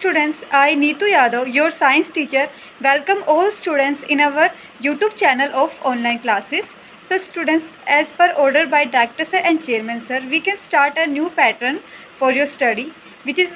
students, I Neetu Yadav, your science teacher, welcome all students in our YouTube channel of online classes. So students, as per order by Dr. Sir and Chairman Sir, we can start a new pattern for your study, which is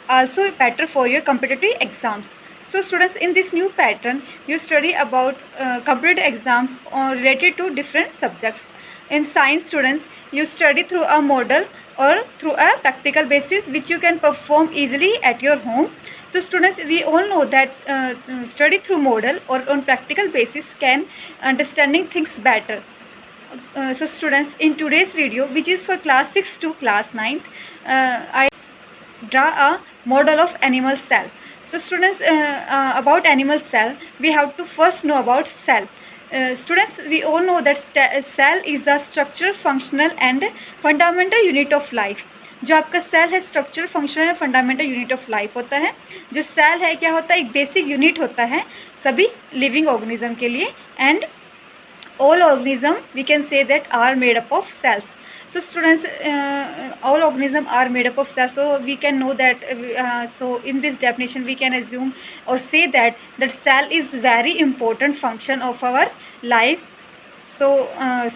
also better for your competitive exams. So students, in this new pattern, you study about competitive exams related to different subjects. In science students, you study through a model or through a practical basis which you can perform easily at your home. So students, we all know that study through model or on practical basis can understanding things better. So students, in today's video, which is for class 6 to class 9th, I draw a model of animal cell. So students, about animal cell, we have to first know about cell. Students, we all know that cell is a structural, functional and fundamental unit of life. जो आपका cell है structural, functional and fundamental unit of life होता है. जो cell है क्या होता है, एक बेसिक यूनिट होता है सभी लिविंग ऑर्गेनिज्म के लिए. And all organism we can say that are made up of cells. So students, all organism are made up of cells, so we can know that so in this definition we can assume or say that cell is very important function of our life. So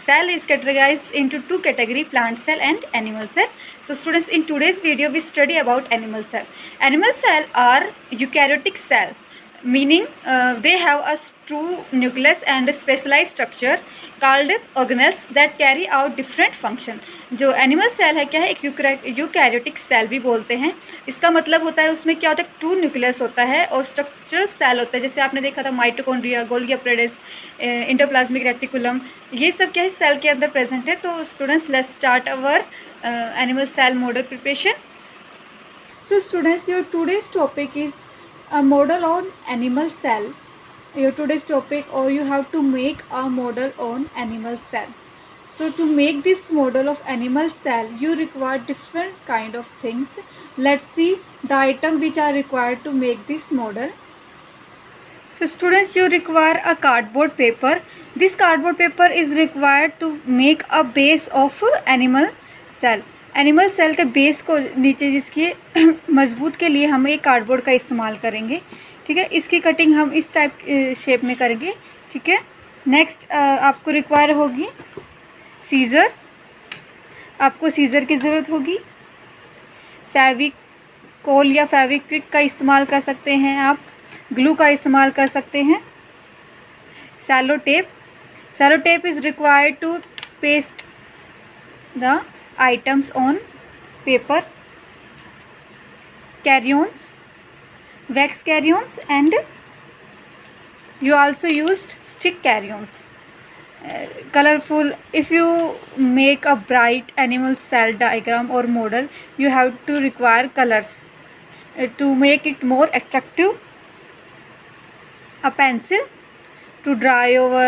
cell is categorized into two category, plant cell and animal cell. So students, in today's video we study about animal cell. Animal cell are eukaryotic cell, meaning they have a true nucleus and a specialized structure called organelles that carry out different function. जो animal cell है क्या है, एक eukaryotic cell भी बोलते हैं. इसका मतलब होता है उसमें क्या होता है, ट्रू न्यूक्लियस होता है और स्ट्रक्चरल सेल होता है. जैसे आपने देखा था माइटोकॉन्ड्रिया, गोल्गी एप्रेडिस, इंडोप्लाज्मिक रेटिकुलम, ये सब क्या है सेल के अंदर प्रेजेंट है. तो students, let's start our animal cell model preparation. So students, your today's topic is a model on animal cell. Your today's topic, or you have to make a model on animal cell. So to make this model of animal cell, you require different kind of things. Let's see the item which are required to make this model. So students, you require a cardboard paper. This cardboard paper is required to make a base of animal cell. Animal cell के base को नीचे जिसकी मजबूत के लिए हम एक cardboard का इस्तेमाल करेंगे. ठीक है, इसकी कटिंग हम इस टाइप शेप में करेंगे. ठीक है, नेक्स्ट आपको रिक्वायर होगी सीज़र. आपको सीज़र की ज़रूरत होगी. फेविकोल या फेविक्विक का इस्तेमाल कर सकते हैं आप. ग्लू का इस्तेमाल कर सकते हैं. Cello tape. Cello tape is required to paste the items on paper. Carryons, wax carryons, and you also used stick carryons. Colorful. If you make a bright animal cell diagram or model, you have to require colors to make it more attractive. A pencil to draw over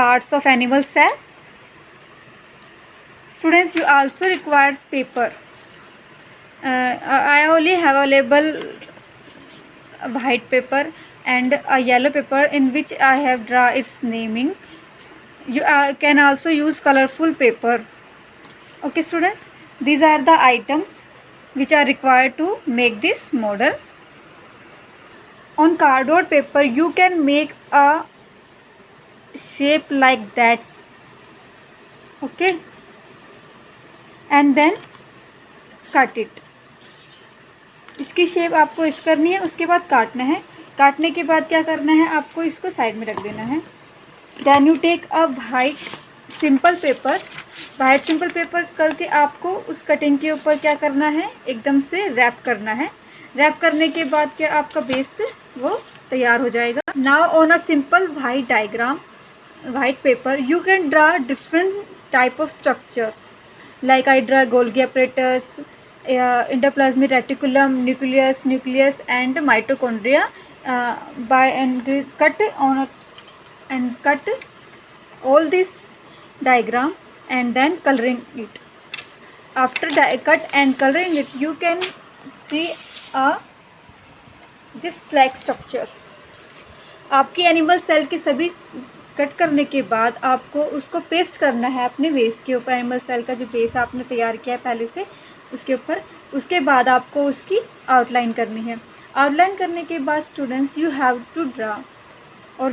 parts of animal cell. Students, you also requires paper. I only have available white paper and a yellow paper in which I have draw its naming. You can also use colorful paper. Okay students, these are the items which are required to make this model. On cardboard paper you can make a shape like that. Okay, and then cut it. इसकी shape आपको इस करनी है, उसके बाद काटना है. काटने के बाद क्या करना है, आपको इसको साइड में रख देना है. Then you take a white simple paper. White simple paper करके आपको उस कटिंग के ऊपर क्या करना है, एकदम से रैप करना है. रैप करने के बाद क्या आपका बेस वो तैयार हो जाएगा. Now on a simple white diagram, white paper, you can draw different type of structure. Like I draw Golgi apparatus, endoplasmic reticulum, nucleus and mitochondria and cut all this diagram and then coloring it. After cut and coloring it, you can see this like structure. आपकी animal cell की सभी cut करने के बाद आपको उसको paste करना है अपने बेस के ऊपर. एनिमल सेल का जो बेस आपने तैयार किया है पहले से, उसके ऊपर। उसके बाद आपको उसकी आउटलाइन करनी है। आउटलाइन करने के बाद students you have to draw और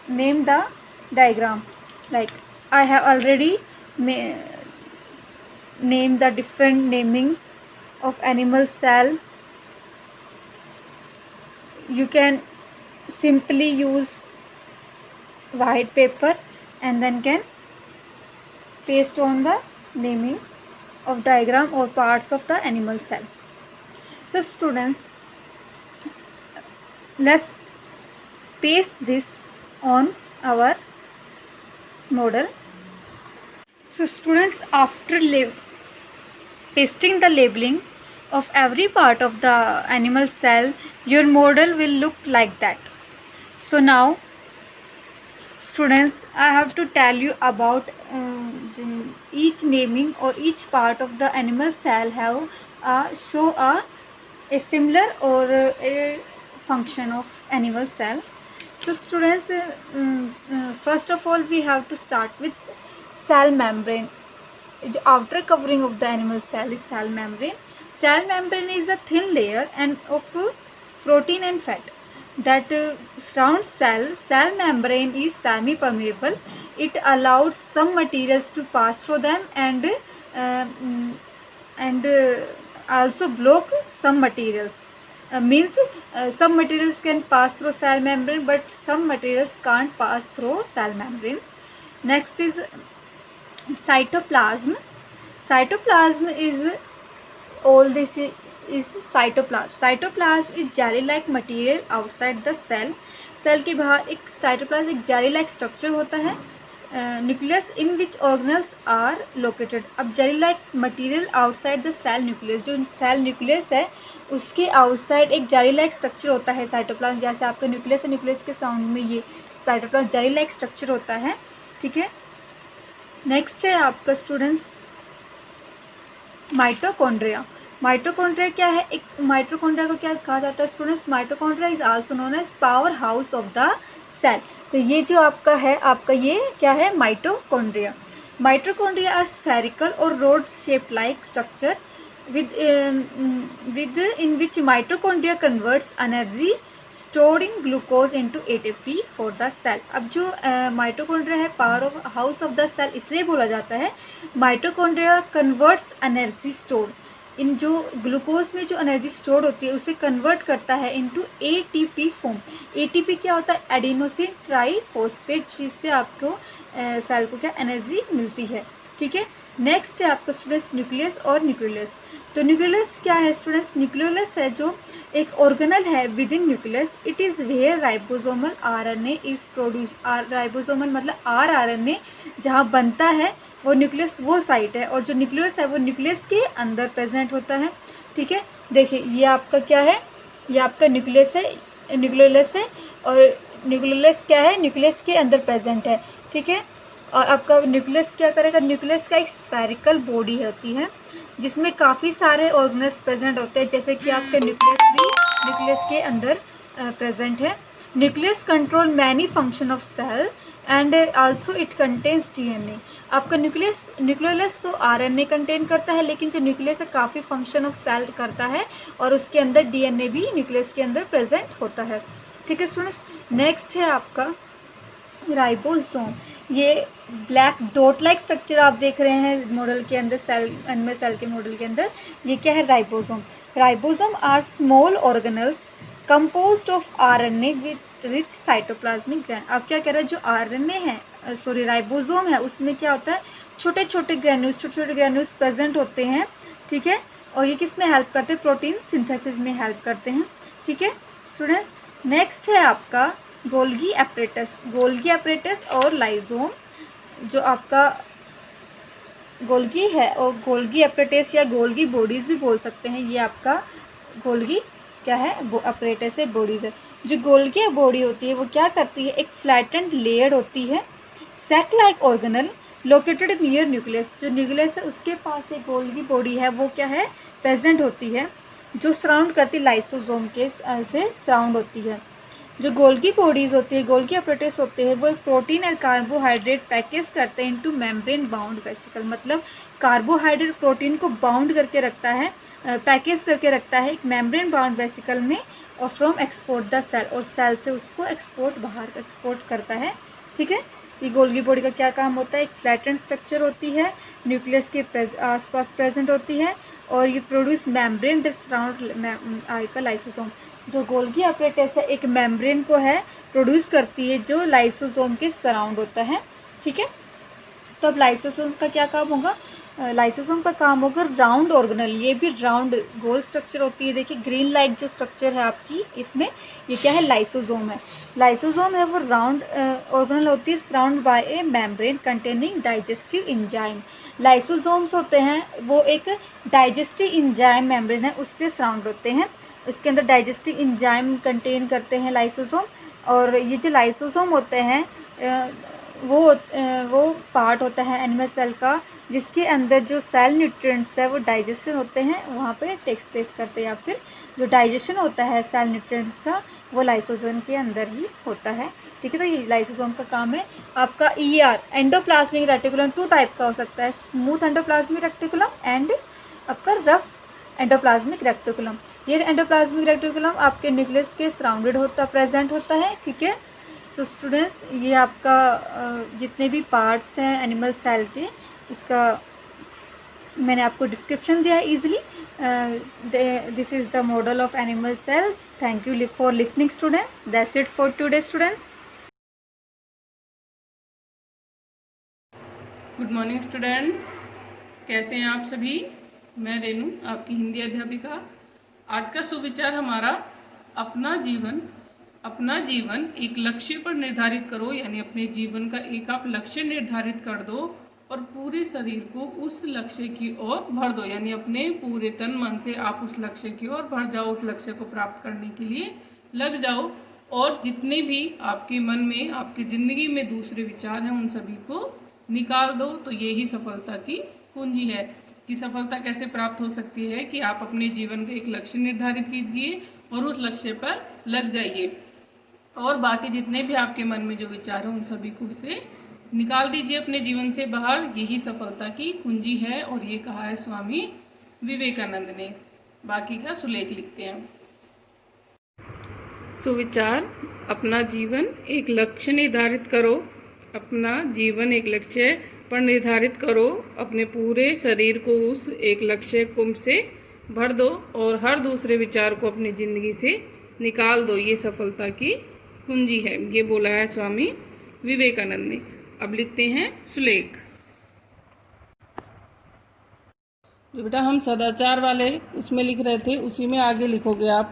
name the diagram. Like I have already named the different naming of animal cell. You can simply use white paper and then can paste on the naming of diagram or parts of the animal cell. So students, let's paste this on our model. So students, after pasting the labeling of every part of the animal cell, your model will look like that. So now students, I have to tell you about each naming or each part of the animal cell have show a similar or a function of animal cell. So students, first of all we have to start with cell membrane. The outer covering of the animal cell is cell membrane. Cell membrane is a thin layer of protein and fat that surrounds cell. Cell membrane is semi-permeable. It allows some materials to pass through them and also block some materials. Some materials can pass through cell membrane, but some materials can't pass through cell membranes. Next is cytoplasm. Cytoplasm is all this is cytoplasm. Cytoplasm is jelly-like material outside the cell. Cell के बाहर एक cytoplasm एक jelly-like structure होता है. Nucleus in which organelles are located. अब jelly like material outside the cell nucleus, जो cell nucleus है उसके आउटसाइड एक जेली लाइक स्ट्रक्चर होता है साइटोप्लाज्म. जैसे आपका न्यूक्लियस है, न्यूक्लियस के साउंड में ये साइटोप्लाज्म जेली लाइक स्ट्रक्चर होता है. ठीक है. नेक्स्ट है आपका स्टूडेंट्स माइटोकॉन्ड्रिया. माइटोकॉन्ड्रिया क्या है? एक माइटोकॉन्ड्रिया को क्या कहा जाता है students? Mitochondria is also known as powerhouse of the cell. तो ये जो आपका है, आपका ये क्या है? माइटोकॉन्ड्रिया. माइटोकॉन्ड्रिया आर स्फेरिकल और rod shape like structure with in which mitochondria converts energy stored in glucose into ATP for the cell. अब जो माइटोकॉन्ड्रिया है power of house of the cell इसलिए बोला जाता है. Mitochondria converts energy stored in जो glucose में जो एनर्जी स्टोर्ड होती है उसे कन्वर्ट करता है इनटू ATP फॉर्म. ATP क्या होता है? एडिनोसिन ट्राईफॉस्फेट, जिससे आपको सेल को क्या एनर्जी मिलती है. ठीक है. नेक्स्ट है आपका स्टूडेंट्स न्यूक्लियस और न्यूक्लियस. तो न्यूक्लियस क्या है स्टूडेंट्स? न्यूक्लियस है जो एक ऑर्गेनल है within nucleus. It is where ribosomal RNA is produce. Ribosomal मतलब RNA जहाँ बनता है वो न्यूक्लियस वो साइट है, और जो न्यूक्लियस है वो न्यूक्लियस के अंदर प्रेजेंट होता है. ठीक है. देखिए ये आपका क्या है? ये आपका न्यूक्लियस है, न्यूक्लियस है, और न्यूक्लियस क्या है? न्यूक्लियस के अंदर प्रेजेंट है. ठीक है. और आपका न्यूक्लियस क्या करेगा? न्यूक्लियस का एक स्फेरिकल बॉडी होती है जिसमें काफ़ी सारे ऑर्गेनल्स प्रेजेंट होते हैं, जैसे कि आपका न्यूक्लियस भी न्यूक्लियस के अंदर प्रेजेंट है. Nucleus control many function of cell and also it contains DNA. आपका न्यूक्लियस तो RNA कंटेन करता है, लेकिन जो न्यूक्लियस है काफ़ी फंक्शन ऑफ सेल करता है और उसके अंदर DNA भी न्यूक्लियस के अंदर प्रेजेंट होता है. ठीक है स्टूडेंट्स. नेक्स्ट है आपका राइबोसोम. ये ब्लैक डॉट लाइक स्ट्रक्चर आप देख रहे हैं मॉडल के अंदर, सेल एनिमल सेल के मॉडल के अंदर. ये क्या है? Ribosome. Ribosome are small organelles composed of RNA with rich cytoplasmic grain. आप क्या कह रहे हैं? जो RNA है, सॉरी राइबोसोम है, उसमें क्या होता है? छोटे छोटे ग्रैन्यूल्स प्रेजेंट होते हैं. ठीक है. और ये किस में हेल्प करते हैं? प्रोटीन सिंथेसिस में हेल्प करते हैं. ठीक है स्टूडेंट्स. नेक्स्ट है आपका गोल्गी एपरेटस. गोल्गी एपरेटस और लाइजोम. जो आपका गोल्गी है और गोल्गी एपरेटस या गोल्गी बॉडीज़ भी बोल सकते हैं. ये आपका गोल्गी क्या है? एपरेटस है, बॉडीज़ है. जो गोल्गी बॉडी होती है वो क्या करती है? एक फ्लैटेंड लेयर होती है sac like organelle located near nucleus. जो न्यूक्लियस है उसके पास एक गोल्गी बॉडी है, वो क्या है? प्रेजेंट होती है, जो सराउंड करती लाइसोसोम के से सराउंड होती है. जो गोल्गी बॉडीज़ होती है, गोल्गी अपरेटस होते हैं, वो प्रोटीन और कार्बोहाइड्रेट पैकेज करते हैं इनटू मेम्ब्रेन बाउंड वेसिकल। मतलब कार्बोहाइड्रेट प्रोटीन को बाउंड करके रखता है, पैकेज करके रखता है एक मेम्ब्रेन बाउंड वेसिकल में, और फ्रॉम एक्सपोर्ट द सेल, और सेल से उसको बाहर एक्सपोर्ट करता है। ठीक है, ये गोल्गी बॉडी का क्या काम होता है? एक फ्लैटेंड स्ट्रक्चर होती है, न्यूक्लियस के आसपास प्रेजेंट होती है, और ये प्रोड्यूस मेम्ब्रेन दैट सराउंड आइका लाइसोसोम। जो गोल्गी अपरेटस है एक मेम्ब्रेन को है प्रोड्यूस करती है जो लाइसोसोम के सराउंड होता है। ठीक है, तो अब लाइसोसोम का क्या काम होगा? लाइसोसोम का काम होगा राउंड ऑर्गेनल, ये भी राउंड गोल स्ट्रक्चर होती है। देखिए ग्रीन लाइक जो स्ट्रक्चर है आपकी इसमें, ये क्या है? लाइसोसोम है। लाइसोसोम है वो राउंड ऑर्गेनल होती है, surround by a membrane containing digestive enzyme. Lysosomes होते हैं वो एक डाइजेस्टिव इंजाइम मेम्ब्रेन है उससे सराउंड होते हैं, उसके अंदर डाइजेस्टिव इंजाइम कंटेन करते हैं लाइसोसोम। और ये जो लाइसोसोम होते हैं वो पार्ट होता है एनिमल सेल का जिसके अंदर जो सेल न्यूट्रिएंट्स है वो डाइजेशन होते हैं वहाँ पे टेक्स प्लेस करते हैं, या फिर जो डाइजेशन होता है सेल न्यूट्रिएंट्स का वो लाइसोसोम के अंदर ही होता है। ठीक है, तो ये लाइसोसोम का काम है। आपका ER एंडोप्लाज्मिक रेटिकुलम 2 टाइप का हो सकता है, स्मूथ एंडोप्लाज्मिक रेटिकुलम एंड आपका रफ एंडोप्लाज्मिक रेटिकुलम। ये एंडोप्लाज्मिक रेटिकुलम आपके न्यूक्लियस के सराउंडेड प्रेजेंट होता है। ठीक है, सो स्टूडेंट्स ये आपका जितने भी पार्ट्स हैं एनिमल सेल के उसका मैंने आपको डिस्क्रिप्शन दिया है easily. This is the model of animal cell. Thank you for listening students, that's it for today students. Good morning students, कैसे हैं आप सभी? मैं रेनू, आपकी हिंदी अध्यापिका। आज का सुविचार हमारा अपना जीवन एक लक्ष्य पर निर्धारित करो, यानी अपने जीवन का एक आप लक्ष्य निर्धारित कर दो और पूरे शरीर को उस लक्ष्य की ओर भर दो, यानी अपने पूरे तन मन से आप उस लक्ष्य की ओर भर जाओ, उस लक्ष्य को प्राप्त करने के लिए लग जाओ। और जितने भी आपके मन में, आपकी ज़िंदगी में दूसरे विचार हैं उन सभी को निकाल दो। तो यही सफलता की कुंजी है कि सफलता कैसे प्राप्त हो सकती है कि आप अपने जीवन का एक लक्ष्य निर्धारित कीजिए और उस लक्ष्य पर लग जाइए, और बाकी जितने भी आपके मन में जो विचार हैं उन सभी को उससे निकाल दीजिए अपने जीवन से बाहर। यही सफलता की कुंजी है, और ये कहा है स्वामी विवेकानंद ने। बाकी का सुलेख लिखते हैं। सुविचार: अपना जीवन एक लक्ष्य निर्धारित करो, अपना जीवन एक लक्ष्य पर निर्धारित करो, अपने पूरे शरीर को उस एक लक्ष्य कुंभ से भर दो और हर दूसरे विचार को अपनी जिंदगी से निकाल दो। ये सफलता की कुंजी है, ये बोला है स्वामी विवेकानंद ने। अब लिखते हैं सुलेख। जो बेटा हम सदाचार वाले उसमें लिख रहे थे उसी में आगे लिखोगे आप।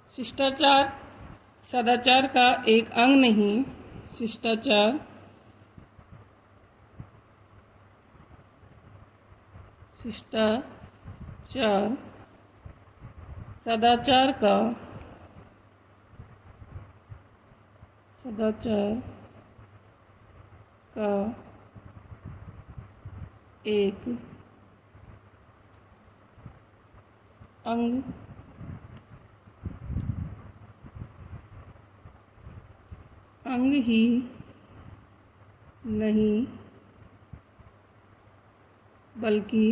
शिष्टाचार सदाचार का एक अंग नहीं, शिष्टाचार सदाचार का एक अंग ही नहीं बल्कि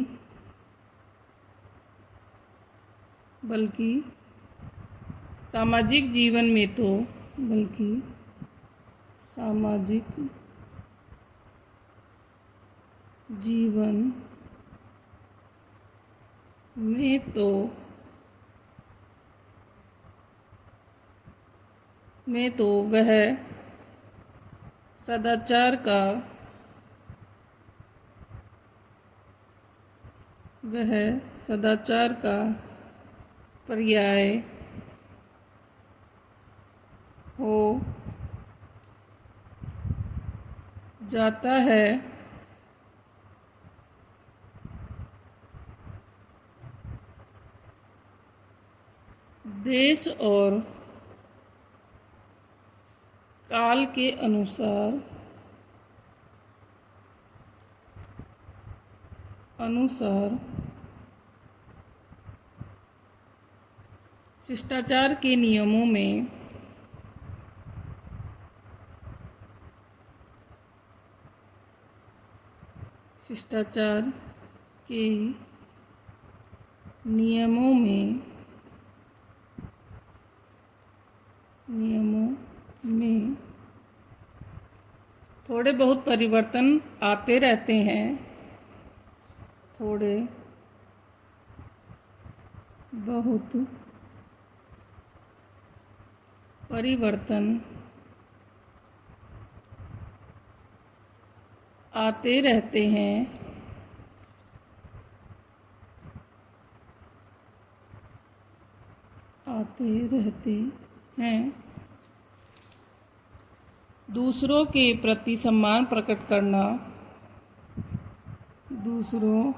सामाजिक जीवन में तो वह सदाचार का पर्याय हो जाता है। देश और काल के अनुसार शिष्टाचार के नियमों में शिष्टाचार के नियमों में थोड़े बहुत परिवर्तन आते रहते हैं। थोड़े बहुत परिवर्तन आते रहते हैं। दूसरों के प्रति सम्मान प्रकट करना। दूसरों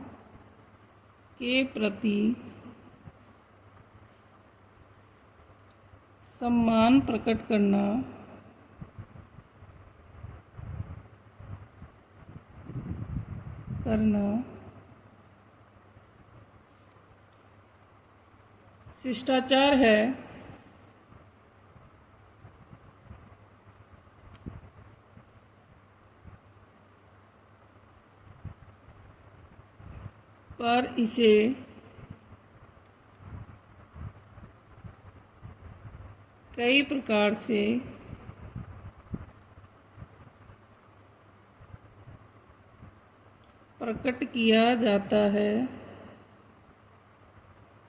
के प्रति सम्मान प्रकट करना। शिष्टाचार है। पर इसे कई प्रकार से प्रकट किया जाता है।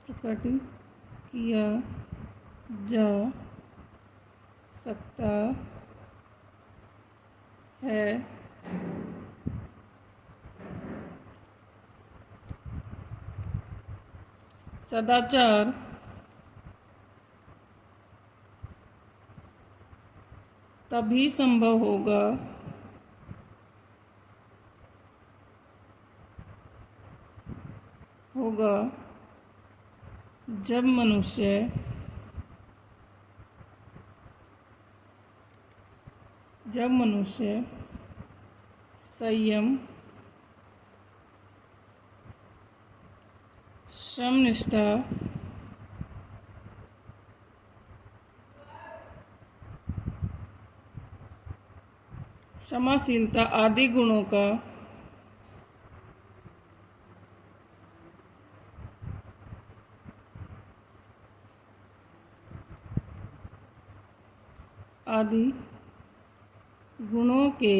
प्रकट किया जा सकता है। सदाचार तभी संभव होगा जब मनुष्य संयम, श्रमनिष्ठा, क्षमाशीलता आदि गुणों का के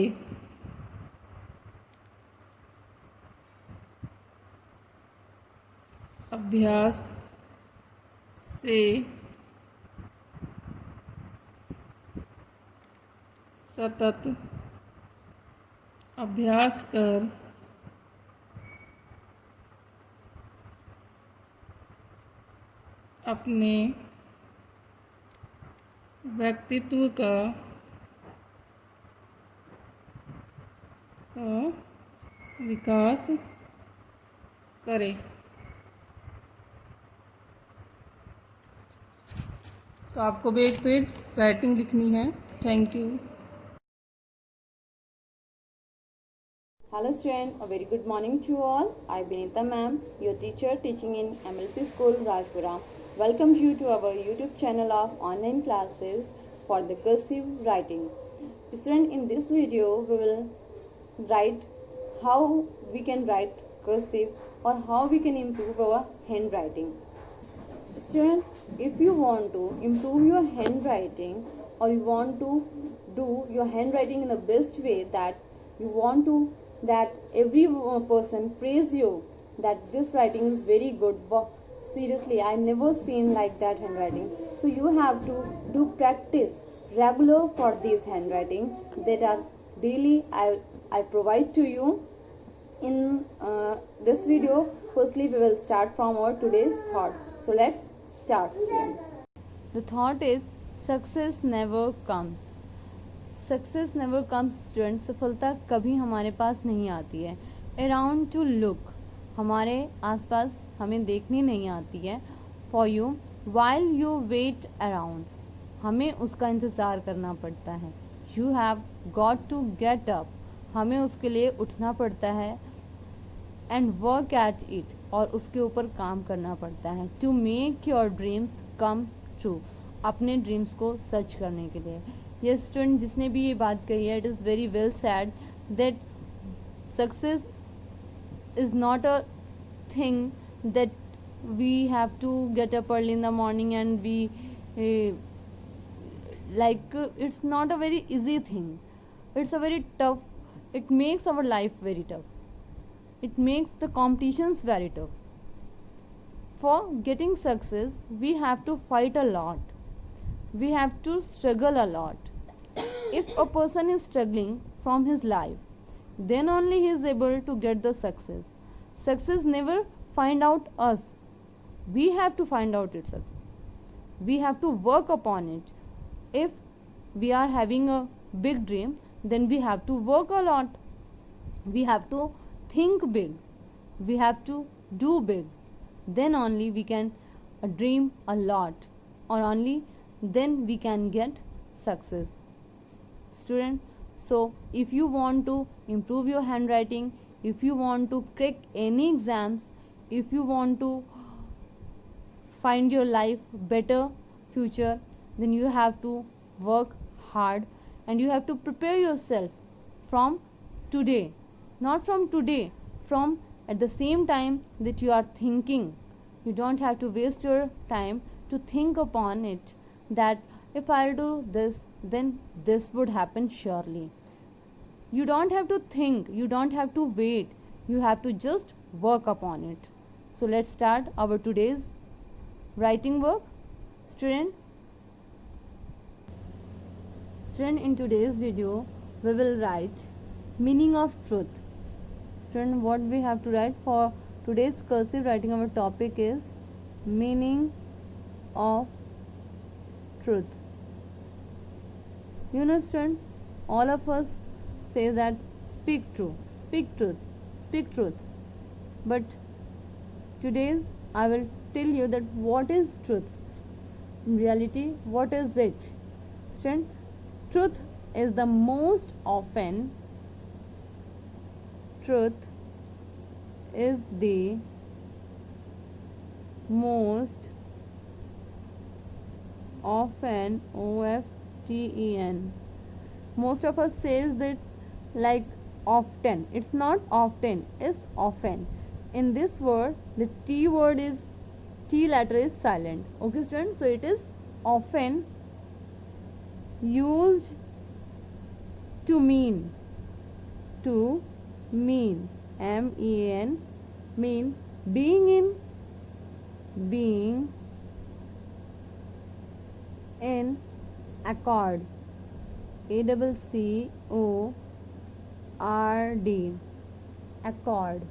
अभ्यास से सतत अभ्यास कर अपने व्यक्तित्व का विकास करें। तो आपको भी एक पेज राइटिंग लिखनी है। Thank you. Hello student, a very good morning to you all. I Benita ma'am, your teacher teaching in MLP school Rajpura. Welcome you to our YouTube channel of online classes for the cursive writing. Student, in this video we will write how we can write cursive or how we can improve our handwriting. Student, if you want to improve your handwriting or you want to do your handwriting in the best way, that you want to that every person praise you that this writing is very good, but seriously I never seen like that handwriting, so you have to do practice regular for this handwriting that are daily I provide to you in this video. Firstly we will start from our today's thought, so let's start. The thought is success never comes. Success never comes student, सफलता कभी हमारे पास नहीं आती है। Around two look, हमारे आसपास हमें देखनी नहीं आती है। For you, while you wait around, हमें उसका इंतज़ार करना पड़ता है। You have got to get up, हमें उसके लिए उठना पड़ता है। एंड वर्क एट इट, और उसके ऊपर काम करना पड़ता है to make your dreams come true, अपने ड्रीम्स को सच करने के लिए। ये स्टूडेंट जिसने भी ये बात कही है, it is very well sad that success is not a thing that we have to get up early in the morning and be it's not a very easy thing. It's a very tough, it makes our life very tough, it makes the competitions very tough. For getting success we have to fight a lot, we have to struggle a lot. If a person is struggling from his life, then only he is able to get the success. Success never find out us, we have to find out its success, we have to work upon it. If we are having a big dream, then we have to work a lot, we have to think big, we have to do big, then only we can dream a lot, or only then we can get success. Student, so if you want to improve your handwriting, if you want to crack any exams, if you want to find your life better future, then you have to work hard, and you have to prepare yourself from today, not from today, from at the same time that you are thinking. You don't have to waste your time to think upon it, that if I'll do this, then this would happen surely. You don't have to think, you don't have to wait, you have to just work upon it. So let's start our today's writing work. Student, in today's video we will write meaning of truth. Student, what we have to write for today's cursive writing, our topic is meaning of truth. You know student, all of us say that speak true, speak truth, speak truth, but today I will tell you that what is truth. In reality, what is it? Student, truth is the most often, truth is the most often, often, most of us says that like often. It's not often, it's often. In this word the T word is, T letter is silent. Okay students, so it is often used to mean, MEAN, mean being in, accord, ACCORD, accord,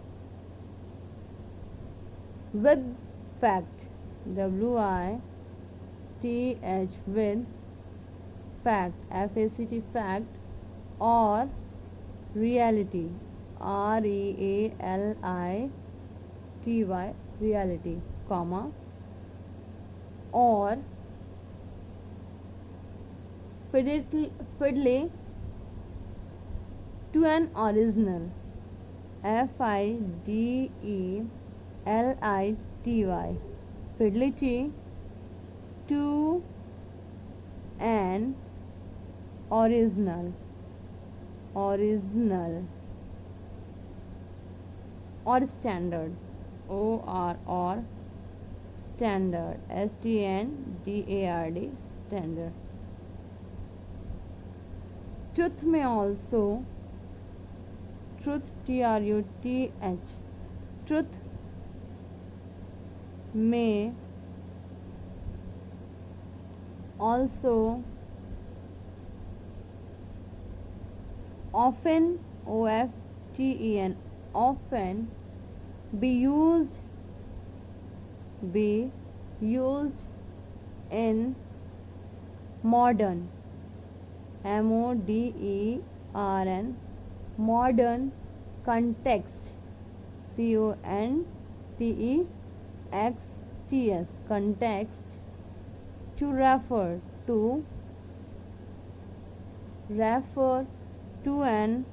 with fact, WITH, with fact, FACT, fact, or reality, REALITY, reality, comma, or fidelity to an original, FIDELITY, fidelity to an original, or standard, or standard, STANDARD, standard. Truth may also, truth, TRUTH, truth may also often, OFTEN, often be used in modern, MODERN, modern context, CONTEXT, context, to refer to an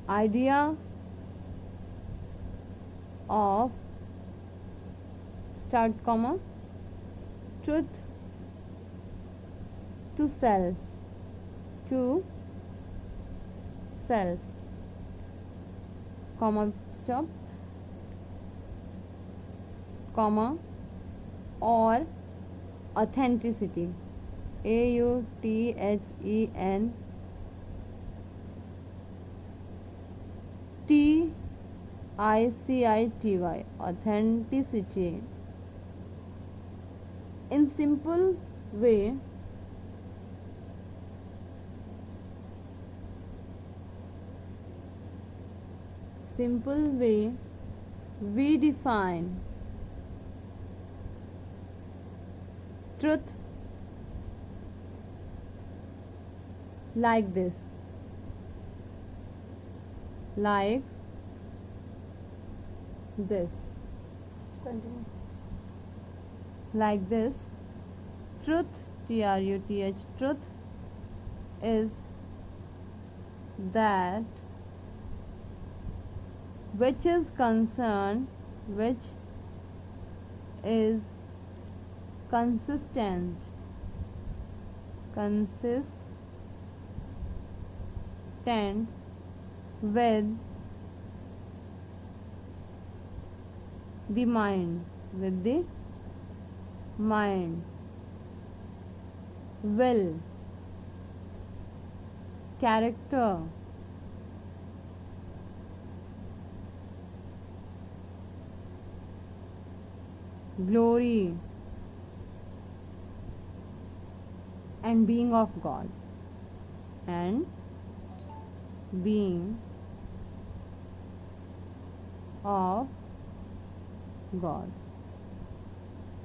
idea, of start comma truth to self to self comma stop comma or authenticity AUTHENTICITY authenticity in simple way we define truth like this Continue. like this truth truth is that which is consistent with the mind will character glory and being of God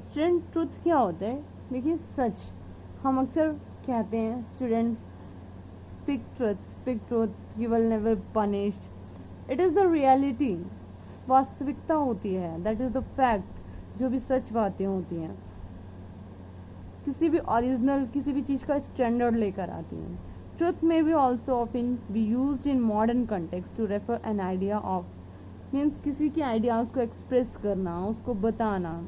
student truth क्या होता है? देखिए सच हम अक्सर कहते हैं students speak truth you will never punished it is the reality वास्तविकता होती है दैट इज़ द फैक्ट जो भी सच बातें होती हैं किसी भी ओरिजिनल किसी भी चीज़ का स्टैंडर्ड लेकर आती हैं ट्रुथ में भी also often be used in modern context to refer an idea of means किसी के आइडियाज़ को एक्सप्रेस करना उसको बताना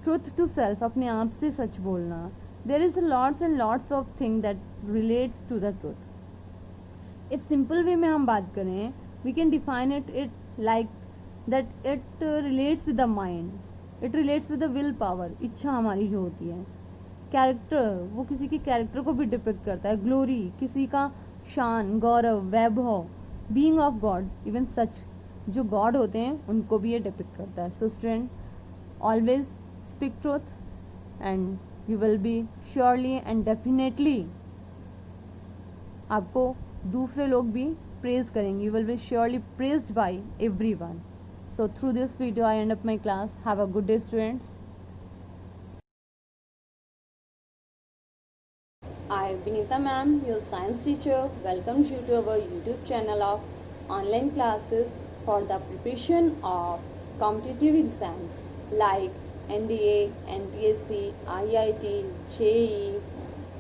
ट्रुथ टू सेल्फ अपने आप से सच बोलना there is lots and lots of thing that relates to the truth if simple way में हम बात करें we can define it like that it relates with the mind it relates with the will power इच्छा हमारी जो होती है character वो किसी के कैरेक्टर को भी डिपिक्ट करता है ग्लोरी किसी का शान गौरव वैभव बीइंग ऑफ गॉड इवन सच जो गॉड होते हैं उनको भी ये डिपिक्ट करता है so student always speak truth and you will be surely and definitely आपको दूसरे लोग भी praise करेंगे you will be surely praised by everyone so through this video I end up my class have a good day students I Vinita ma'am your science teacher welcomes you to our YouTube channel of online classes for the preparation of competitive exams like NDA, NTSC, IIT, JEE,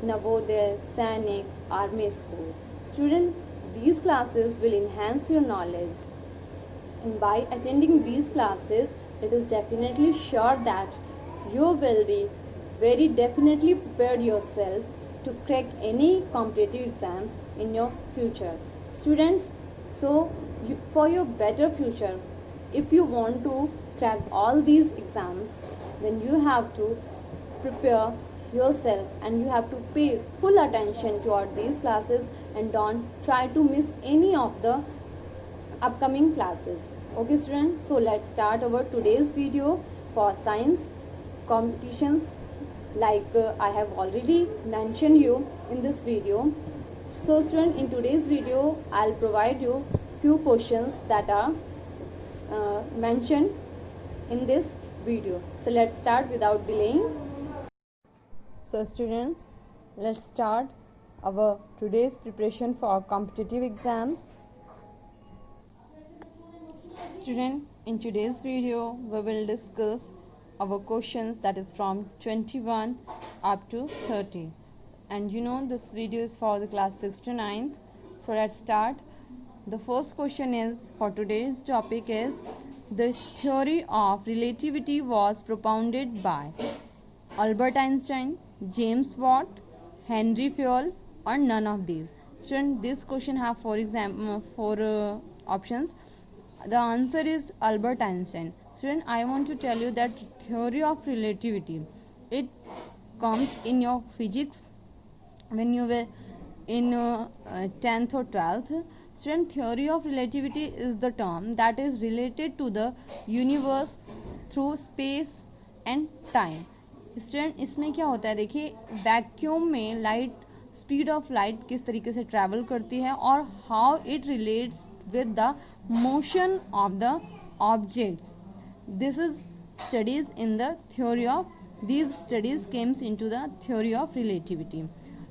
Navodaya, Sainik, Army School. Student, these classes will enhance your knowledge. And by attending these classes, it is definitely sure that you will be very definitely prepared yourself to crack any competitive exams in your future. Students, so for your better future, if you want to crack all these exams then you have to prepare yourself and you have to pay full attention toward these classes and don't try to miss any of the upcoming classes okay students so let's start our today's video for science competitions like I have already mentioned you in this video so student in today's video I'll provide you few questions that are mentioned in this video so let's start without delaying so students let's start our today's preparation for competitive exams student in today's video we will discuss our questions that is from 21 up to 30 and you know this video is for the class 6 to 9th so let's start The first question is for today's topic is the theory of relativity was propounded by Albert Einstein, James Watt, Henry Fayol, or none of these. Student, this question have four options. The answer is Albert Einstein. Student, I want to tell you that theory of relativity, it comes in your physics when you were in 10th or 12th. Student, theory of relativity is the term that is related to the universe through space and time. Student, इसमें क्या होता है, देखिए vacuum में light, speed of light किस तरीके से travel करती है और how it relates with the motion of the objects. This is studies in the theory of, these studies comes into the theory of relativity.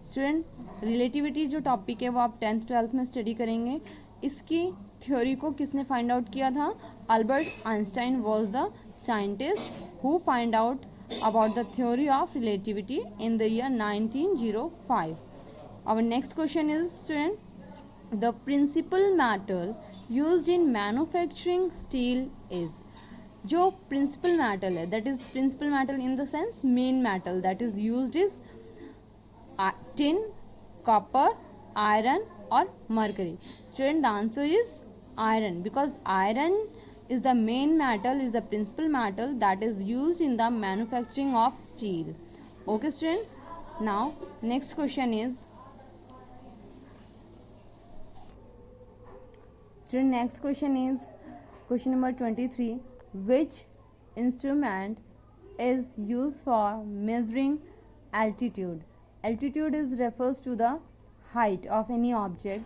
Student, relativity जो topic है वो आप 10th 12th में स्टडी करेंगे. इसकी थ्योरी को किसने find out किया था? Albert Einstein was the scientist who find out about the theory of relativity in the year 1905. Our next question is, student, the principal metal used in manufacturing steel is. जो principal metal है, that is principal metal in the sense main metal that is used is tin, copper, iron or mercury. Student, the answer is iron, because iron is the main metal, is the principal metal that is used in the manufacturing of steel. Okay student, now next question is, student, next question is question number 23. Which instrument is used for measuring altitude? Altitude is refers to the height of any object.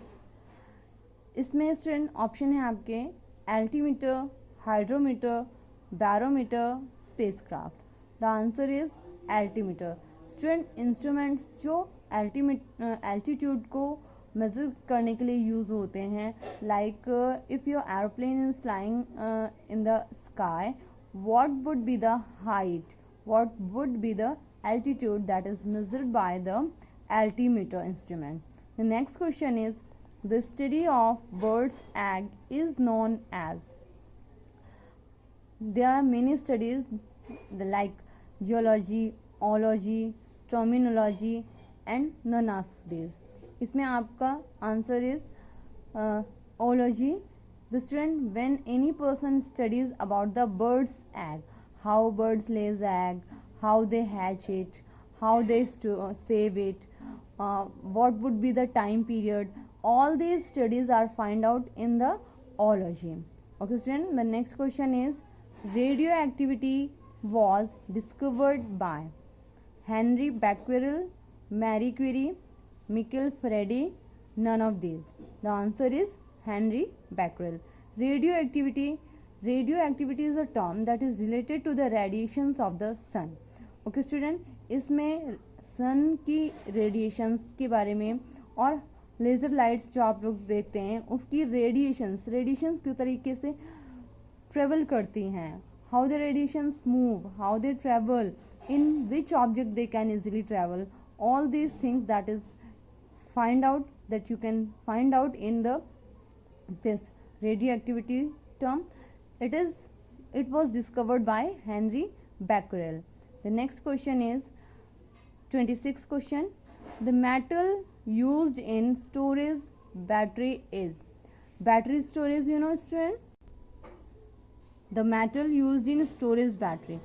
इसमें student option है आपके altimeter, hydrometer, barometer, spacecraft. The answer is altimeter. Student, instruments जो altitude को measure करने के लिए use होते हैं, like if your airplane is flying in the sky, what would be the height, what would be the altitude that is measured by the altimeter instrument. The next question is, the study of bird's egg is known as. There are many studies like geology, ology, terminology and none of these. इसमें आपका answer is ology. The student, when any person studies about the bird's egg, how birds lays egg, how they hatch it, how they save it, what would be the time period, all these studies are find out in the ology. Okay student, the next question is, radioactivity was discovered by Henry Becquerel, Marie Curie, Michael Faraday, none of these. The answer is Henry Becquerel. Radioactivity is a term that is related to the radiations of the sun. Okay student, इसमें सन की radiations के बारे में और laser lights जो आप लोग देखते हैं उसकी रेडिएशंस किस तरीके से ट्रेवल करती हैं, how the radiations move, how they travel, in which object they can easily travel, all these things that is you can find out in the this radioactivity term. It was discovered by Henry Becquerel. The next question is 26th question. The metal used in storage battery is. Battery storage, you know student, the metal used in storage battery.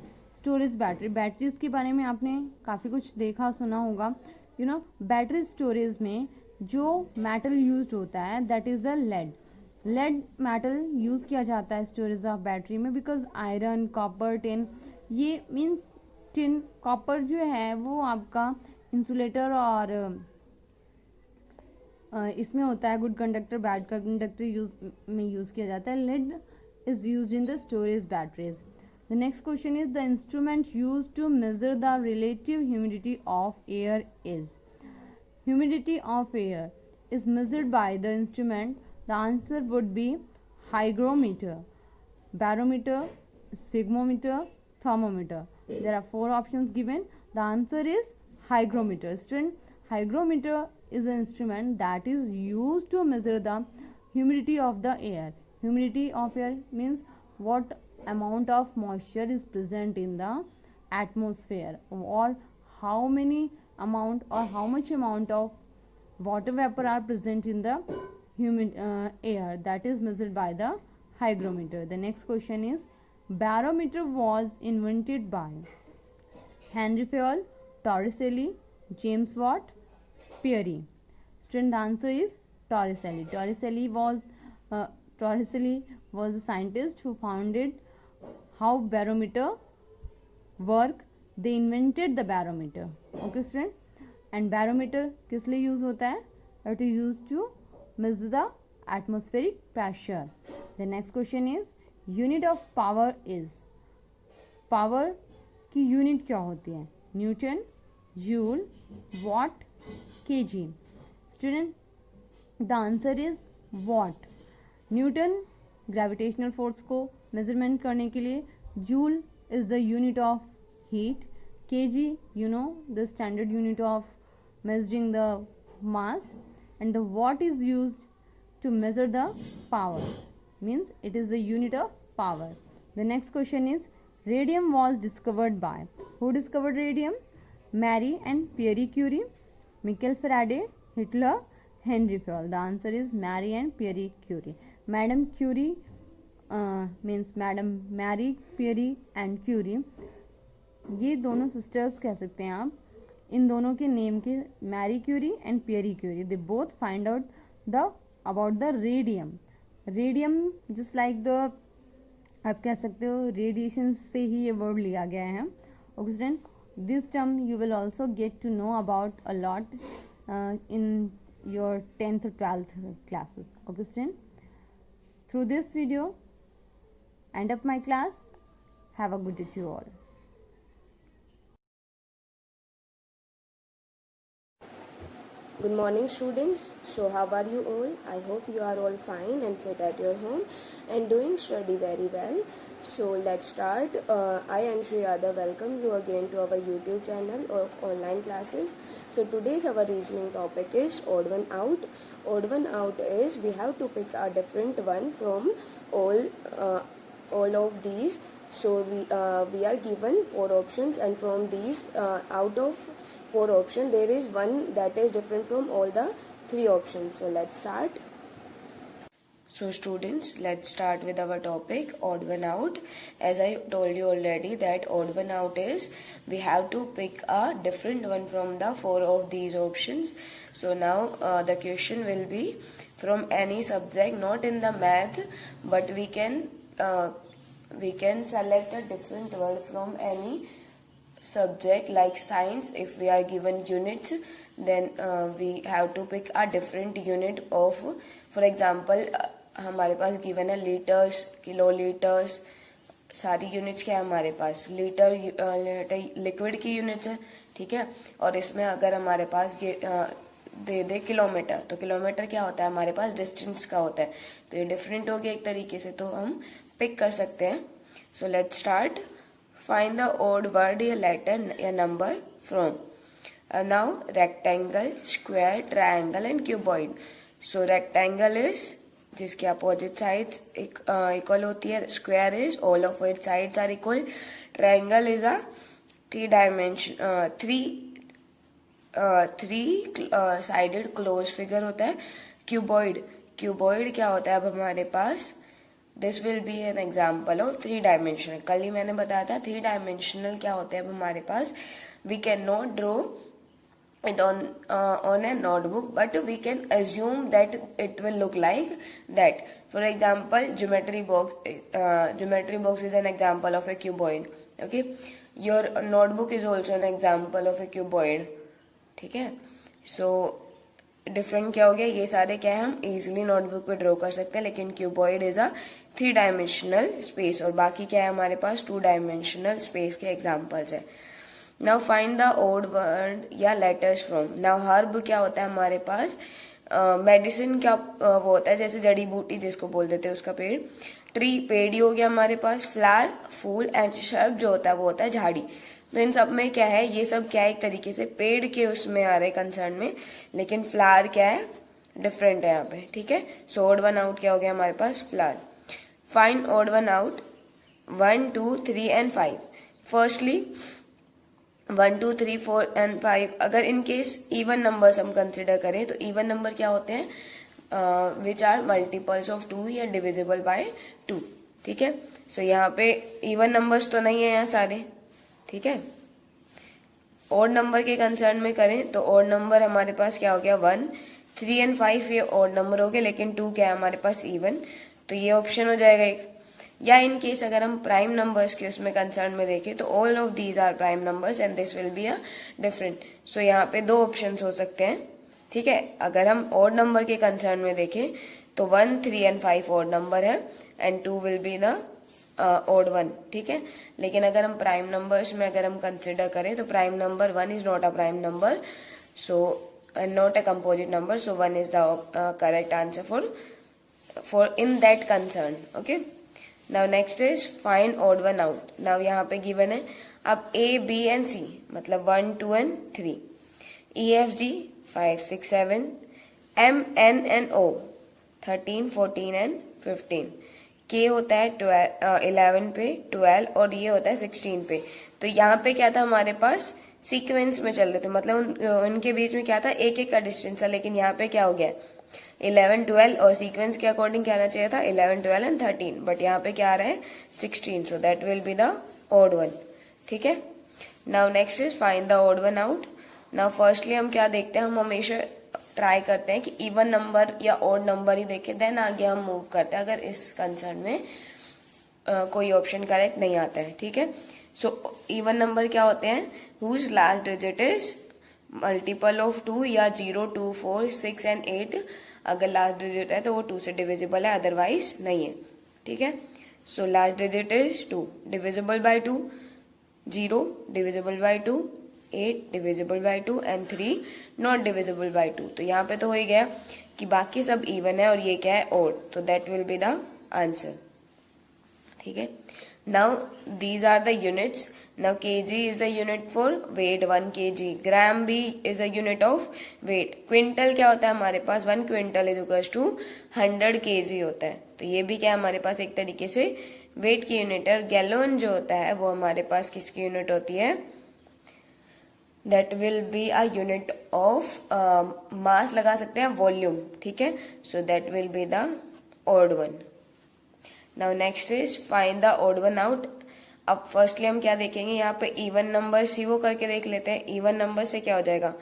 Batteries के बारे में आपने काफ़ी कुछ देखा सुना होगा. Battery storage में जो मेटल यूज होता है that is the lead metal use किया जाता है स्टोरेज ऑफ बैटरी में, बिकॉज आयरन, कॉपर, टिन, ये मीन्स टिन, कॉपर जो है वो आपका इंसुलेटर और इसमें होता है good conductor, bad conductor use किया जाता है. Lead is used in the storage batteries. The next question is, the instrument used to measure the relative humidity of air is. Humidity of air is measured by the instrument. The answer would be hygrometer, barometer, sphygmometer, thermometer. There are 4 options given. The answer is hygrometer. Student, hygrometer is an instrument that is used to measure the humidity of the air. Humidity of air means what amount of moisture is present in the atmosphere, or how many amount or how much amount of water vapor are present in the humid air, that is measured by the hygrometer. The next question is, barometer was invented by Henry Fayol, Torricelli, James Watt, Peary. Student, the answer is Torricelli. Torricelli was a scientist who founded how barometer work. They invented the barometer. Okay student, and barometer किस लिए use होता है? It is used to measure the atmospheric pressure. The next question is, unit of power is. Power की unit क्या होती है? Newton, joule, what, KG. Student, the answer is what. Newton gravitational force को measurement करने के लिए, joule is the unit of heat, KG you know the standard unit of measuring the mass, and the watt is used to measure the power, means it is the unit of power. The next question is, radium was discovered by. Who discovered radium? Marie and Pierre Curie, Michael Faraday, Hitler, Henry Fayol. The answer is Marie and Pierre Curie. Madam Curie means Madam Marie Pierre and Curie. ये दोनों sisters कह सकते हैं आप. इन दोनों के name के Marie Curie and Pierre Curie, they both find out the about the radium. Radium just like the, आप कह सकते हो रेडिएशन से ही ये वर्ड लिया गया है. Okay student, this term you will also get to know about a lot in your 10th or 12th classes. Okay student, through this video end up my class. Have a good day to you all. Good morning students. So how are you all? I hope you are all fine and fit at your home and doing study very well. So let's start. I am Shreya. Welcome you again to our YouTube channel of online classes. So today's our reasoning topic is odd one out. Odd one out is we have to pick a different one from all of these. So we are given 4 options, and from these out of 4 options there is one that is different from all the 3 options. So let's start. So students, let's start with our topic odd one out. As I told you already that odd one out is we have to pick a different one from the 4 of these options. So now the question will be from any subject, not in the math, but we can select a different word from any subject. Like science, if we are given units, then we have to pick a different unit of, for example, हमारे पास given है litres, kilolitres, सारी units क्या है हमारे पास. Litre liquid की units है, ठीक है. और इसमें अगर हमारे पास दे दे किलोमीटर, तो किलोमीटर क्या होता है हमारे पास, डिस्टेंस का होता है. तो ये डिफरेंट हो गया एक तरीके से, तो हम पिक कर सकते हैं. So let's start. Find the odd word या letter या number from. Now rectangle, square, triangle and cuboid. So rectangle is जिसके opposite sides equal होती है. Square is all of its sides are equal. Triangle is a three sided closed figure होता है. Cuboid क्या होता है अब हमारे पास, this will be an example of 3 dimensional. कल ही मैंने बताया था 3 डायमेंशनल क्या होते हैं अब हमारे पास. We can not draw it on a notebook, but we can assume that it will look like that. For example geometry box is an example of a cuboid. Okay, your notebook is also an example of a cuboid. ठीक है. So different क्या हो गया, ये सारे क्या है हम इजीली नोटबुक पे ड्रॉ कर सकते हैं, लेकिन cuboid is a 3 dimensional space, और बाकी क्या है हमारे पास 2 डायमेंशनल स्पेस के एग्जांपल्स है. Now find the odd word या लेटर्स फ्रॉम. नाउ हर्ब क्या होता है हमारे पास, मेडिसिन क्या वो होता है, जैसे जड़ी बूटी जिसको बोल देते हैं उसका पेड़. ट्री पेड़ ही हो गया हमारे पास. फ्लावर फूल, एंड शर्ब जो होता है वो होता है झाड़ी. तो इन सब में क्या है, ये सब क्या है एक तरीके से पेड़ के उसमें आ रहे कंसर्न में, लेकिन फ्लावर क्या है डिफरेंट है यहाँ पे, ठीक है। सो ओड वन आउट क्या हो गया हमारे पास, flower. Find odd one out 1, 2, 3 and 5। Firstly 1, 2, 3, 4 and 5 अगर इन केस इवन नंबर्स हम कंसिडर करें तो इवन नंबर क्या होते हैं, विच आर मल्टीपल्स ऑफ 2 या डिविजिबल बाय 2, ठीक है। सो यहाँ पे इवन नंबर्स तो नहीं है यहाँ सारे, ठीक है। ओड नंबर के कंसर्न में करें तो ओड नंबर हमारे पास क्या हो गया 1, 3 एंड 5 ये ओड नंबर हो गए, लेकिन 2 क्या है हमारे पास इवन, तो ये ऑप्शन हो जाएगा एक। या इन केस अगर हम प्राइम नंबर्स के उसमें कंसर्न में देखें तो all of these are prime numbers and this will be a different. So यहाँ पे 2 ऑप्शन हो सकते हैं, ठीक है। अगर हम ओड नंबर के कंसर्न में देखें तो 1, 3 एंड 5 ओड नंबर है and 2 will be the odd 1, ठीक है। लेकिन अगर हम प्राइम नंबर्स में अगर हम कंसिडर करें तो prime number 1 is not a prime number, so not a composite number, so 1 is the correct answer for in that concern, okay. Now next is find odd one out. Now यहाँ पे given है अब A, B and C मतलब 1, 2 and 3, E, F, G 5, 6, 7, M, N and O 13, 14 and 15, K होता है 11 पे, 12 और ये होता है 16 पे। तो यहाँ पे क्या था हमारे पास, सीक्वेंस में चल रहे थे, मतलब उनके बीच में क्या था, एक एक का डिस्टेंस था, लेकिन यहाँ पे क्या हो गया 11, 12 और सीक्वेंस के अकॉर्डिंग क्या आना चाहिए था 11, 12 एंड 13, बट यहाँ पे क्या आ रहा है 16, so that will be the odd one, ठीक है। Now next is find the odd one out. Now firstly हम क्या देखते हैं, हम हमेशा ट्राई करते हैं कि इवन नंबर या ओड नंबर ही देखें, देन आगे हम मूव करते हैं अगर इस कंसर्न में कोई ऑप्शन करेक्ट नहीं आता है, ठीक है। सो इवन नंबर क्या होते हैं, whose last digit is multiple of 2 या 0, 2, 4, 6 एंड 8 अगर लास्ट डिजिट है तो वो 2 से डिविजिबल है, अदरवाइज नहीं है, ठीक है। So last digit is 2, divisible by 2, 0 divisible by 2, 8 divisible by 2 and 3 not divisible by 2। तो यहाँ पे तो हो ही गया कि बाकी सब इवन है और ये क्या है ओड, तो that will be the answer, ठीक है। Now these are the units. Now kg is the unit for weight 1 kg, gram भी is a unit of weight, quintal क्या होता है हमारे पास 1 quintal is equals to 100 kg होता है, तो ये भी क्या है हमारे पास एक तरीके से वेट की यूनिट है। गैलन जो होता है वो हमारे पास किसकी यूनिट होती है, that will be a unit of mass लगा सकते हैं वॉल्यूम, ठीक है। So that will be the odd one. Now next is find the odd one out. अब फर्स्टली हम क्या देखेंगे, यहाँ पे इवन नंबर सी वो करके देख लेते हैं। इवन नंबर से क्या हो जाएगा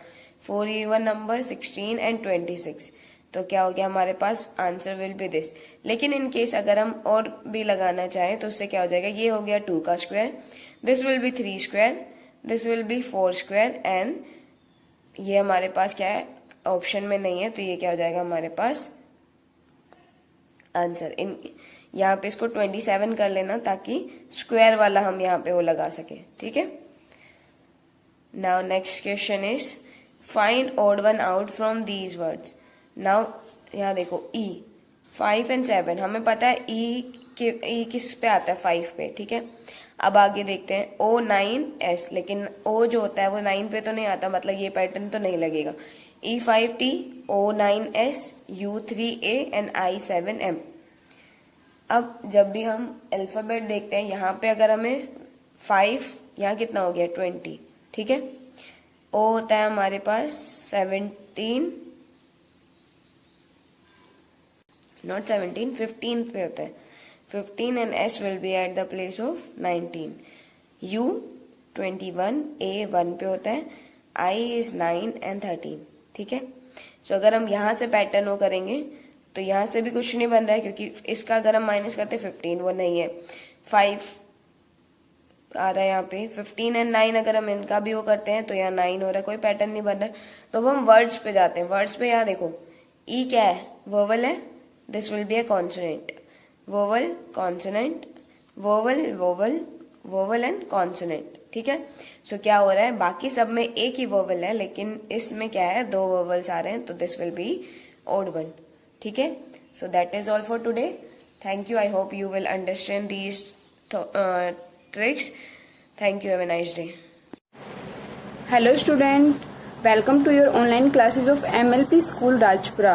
4 इवन नंबर 16 एंड 26, तो क्या हो गया हमारे पास आंसर विल बी दिस। लेकिन इन केस अगर हम और भी लगाना चाहें तो उससे क्या हो जाएगा, ये हो गया 2 का square, this will B 3 square, this will B 4 square and ये हमारे पास क्या है ऑप्शन में नहीं है, तो ये क्या हो जाएगा हमारे पास आंसर। इन यहाँ पे इसको 27 कर लेना ताकि स्क्वायर वाला हम यहाँ पे वो लगा सके, ठीक है। Now next question is find odd one out from these words. Now यहाँ देखो E 5 एंड 7 हमें पता है E किस पे आता है 5 पे, ठीक है। अब आगे देखते हैं O9S, लेकिन O जो होता है वो 9 पे तो नहीं आता, मतलब ये पैटर्न तो नहीं लगेगा। E5T, O9S, U3A and I7M। अब जब भी हम अल्फाबेट देखते हैं यहाँ पे अगर हमें 5, यहाँ कितना हो गया 20, ठीक है। O होता है हमारे पास 17, नॉट 17, 15 पे होता है 15 and S will be at the place of 19। U 21, A 1 पे होता है, I इज 9 एंड 13, ठीक है। सो अगर हम यहाँ से पैटर्न वो करेंगे तो यहाँ से भी कुछ नहीं बन रहा है क्योंकि इसका अगर हम माइनस करते 15 वो नहीं है, 5 आ रहा है यहाँ पे, 15 एंड 9 अगर हम इनका भी वो करते हैं तो यहाँ 9 हो रहा है, कोई पैटर्न नहीं बन रहा है। तो अब हम वर्ड्स पे जाते हैं। वर्ड्स पे यहाँ देखो E क्या है, वोवल है, this will be a consonant, vowel consonant, vowel vowel vowel and consonant, ठीक है। सो क्या हो रहा है, बाकी सब में एक ही वोवल है लेकिन इसमें क्या है 2 वोवल्स आ रहे हैं, तो this will be odd one, ठीक है। So that is all for today, thank you, I hope you will understand these tricks, thank you, have a nice day. Hello student, welcome to your online classes of MLP School Rajpura.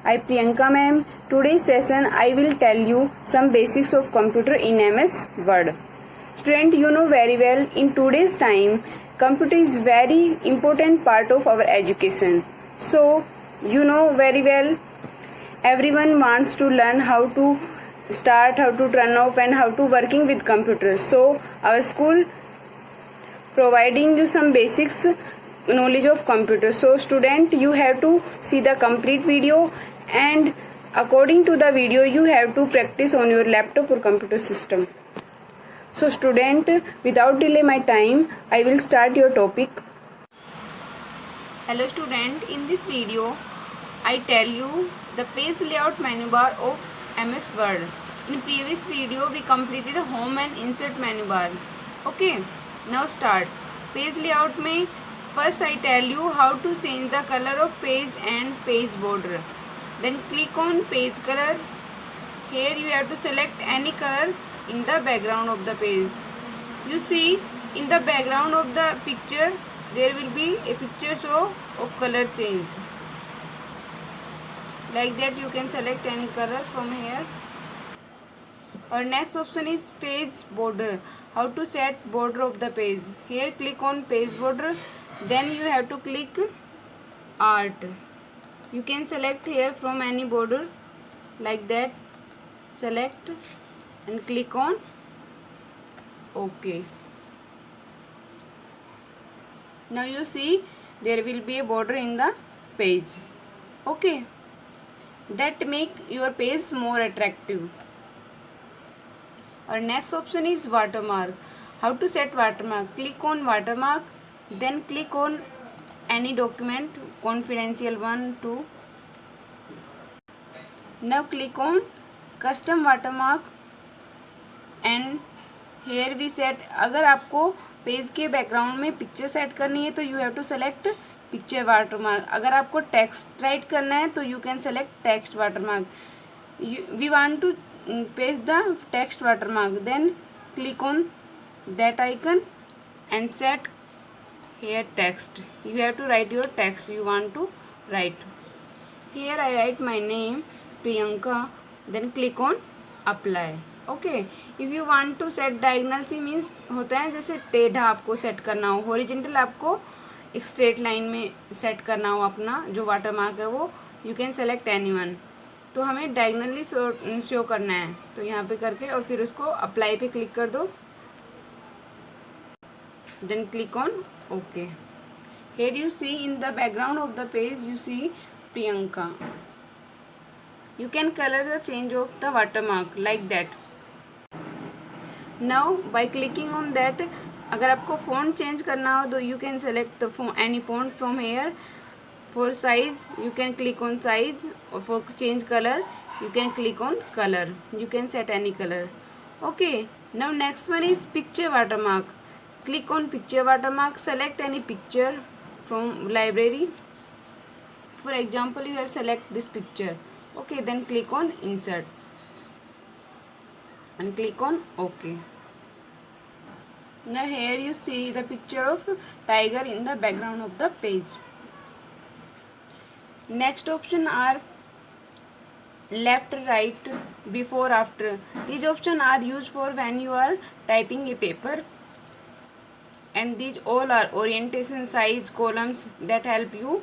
I Priyanka ma'am. Today's session I will tell you some basics of computer in MS Word. Student, you know very well in today's time computer is very important part of our education. So you know very well everyone wants to learn how to start, how to turn off and how to working with computers. So our school providing you some basics knowledge of computer. So student, you have to see the complete video and according to the video you have to practice on your laptop or computer system. So student, without delay my time, I will start your topic. Hello student, in this video I tell you the page layout menu bar of MS Word. In previous video we completed home and insert menu bar. Okay, now start. Page layout में first I tell you how to change the color of page and page border. Then click on page color. Here you have to select any color in the background of the page. You see in the background of the picture there will be a picture show of color change. Like that you can select any color from here. Our next option is page border. How to set border of the page. Here click on page border. Then you have to click art. You can select here from any border like that. Select and click on OK. Now you see there will be a border in the page. Okay, that make your page more attractive. Our next option is watermark. How to set watermark. Click on watermark, then click on any document, confidential 1, 2. Now click on custom watermark and here we set. अगर आपको page के background में picture set करनी है तो you have to select picture watermark. अगर आपको text write करना है तो you can select text watermark. We want to paste the text watermark, then click on that icon and set here text. You have to write your text you want to write. Here I write my name Priyanka, then click on apply. Okay, if you want to set diagonal C means होता है जैसे टेढ़ा आपको set करना हो, horizontal आपको एक straight line में सेट करना हो अपना जो वाटरमार्क है वो, you can select anyone. तो हमें डायगनली शो करना है तो यहाँ पे करके और फिर उसको अप्लाई पे क्लिक कर दो. Then click on okay. Here you see in the background of the page you see Priyanka. You can colour the change of the watermark like that. Now by clicking on that अगर आपको font change करना हो तो you can select the any font from here. For size you can click on size, or for change color you can click on color. You can set any color. Okay, now next one is picture watermark. Click on picture watermark, select any picture from library. For example you have select this picture. Okay, then click on insert and click on OK. Now here you see the picture of tiger in the background of the page. Next option are left, right, before, after. These options are used for when you are typing a paper, and these all are orientation, size, columns that help you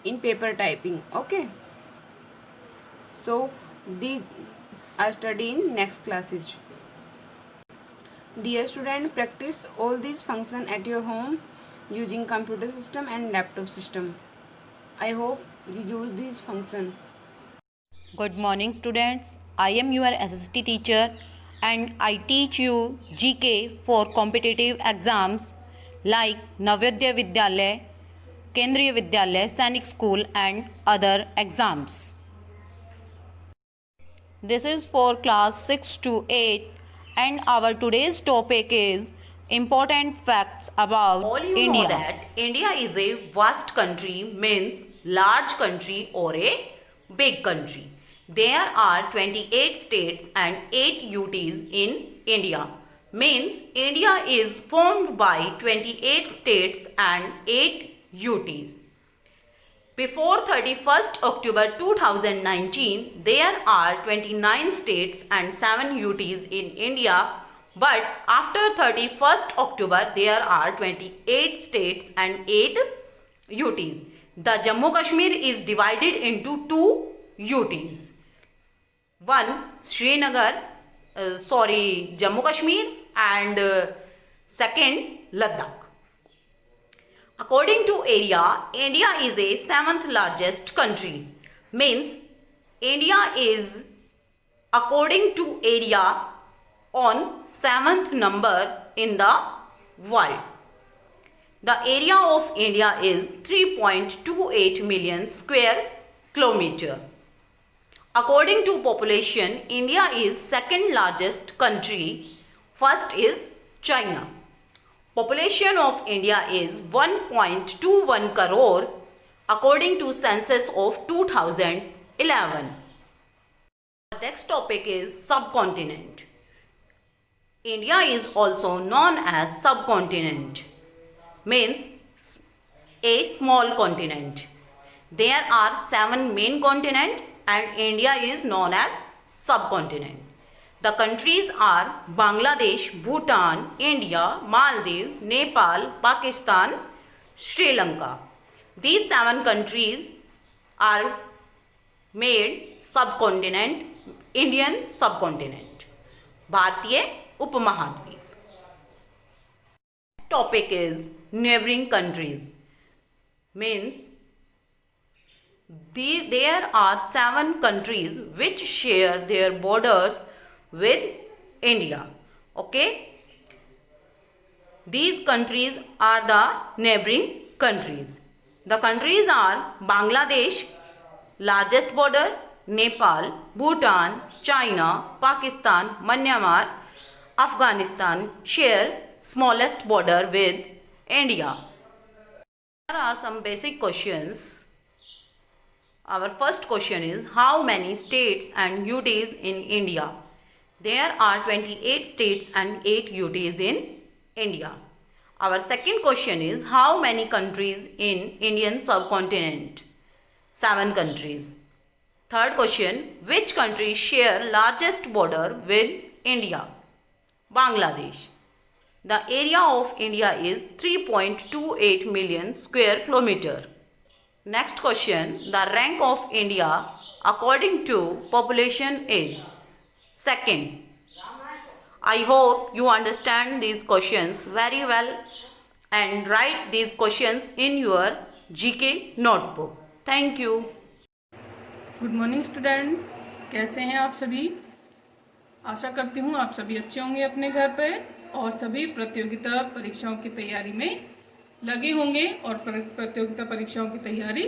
in paper typing. Okay, so these are studied in next classes. Dear student, practice all these functions at your home using computer system and laptop system. I hope you use this function. Good morning students. I am your SST teacher and I teach you GK for competitive exams like Navodaya Vidyalaya, Kendriya Vidyalaya, Sainik School and other exams. This is for class 6 to 8 and our today's topic is important facts about All you India. know that India is a vast country, means large country or a big country. There are 28 states and 8 UTs in India. Means India is formed by 28 states and 8 UTs. Before 31st October 2019, there are 29 states and 7 UTs in India, but after 31st October, there are 28 states and 8 UTs. The Jammu Kashmir is divided into 2 UTs. One Jammu Kashmir, and second Ladakh. According to area, India is a 7th largest country. Means India is, according to area, on 7th number in the world. The area of India is 3.28 million square kilometer. According to population, India is second largest country. First is China. Population of India is 1.21 crore according to census of 2011. The next topic is subcontinent. India is also known as subcontinent, means a small continent. There are 7 main continents and India is known as subcontinent. The countries are Bangladesh, Bhutan, India, Maldives, Nepal, Pakistan, Sri Lanka. These 7 countries are made subcontinent, Indian subcontinent, Bharatiya Upamahadweep. Topic is neighboring countries. Means there are 7 countries which share their borders with India. Okay, these countries are the neighboring countries. The countries are Bangladesh, largest border, Nepal, Bhutan, China, Pakistan, Myanmar, Afghanistan share smallest border with India. There are some basic questions. Our first question is, how many states and UTs in India? There are 28 states and 8 UTs in India. Our second question is, how many countries in Indian subcontinent? 7 countries. Third question, which countries share largest border with India? Bangladesh. The area of India is 3.28 million square kilometer. Next question, the rank of India according to population is second. I hope you understand these questions very well and write these questions in your GK notebook. Thank you. Good morning students, कैसे हैं आप सभी? आशा करती हूँ आप सभी अच्छे होंगे अपने घर पे और सभी प्रतियोगिता परीक्षाओं की तैयारी में लगे होंगे और प्रतियोगिता परीक्षाओं की तैयारी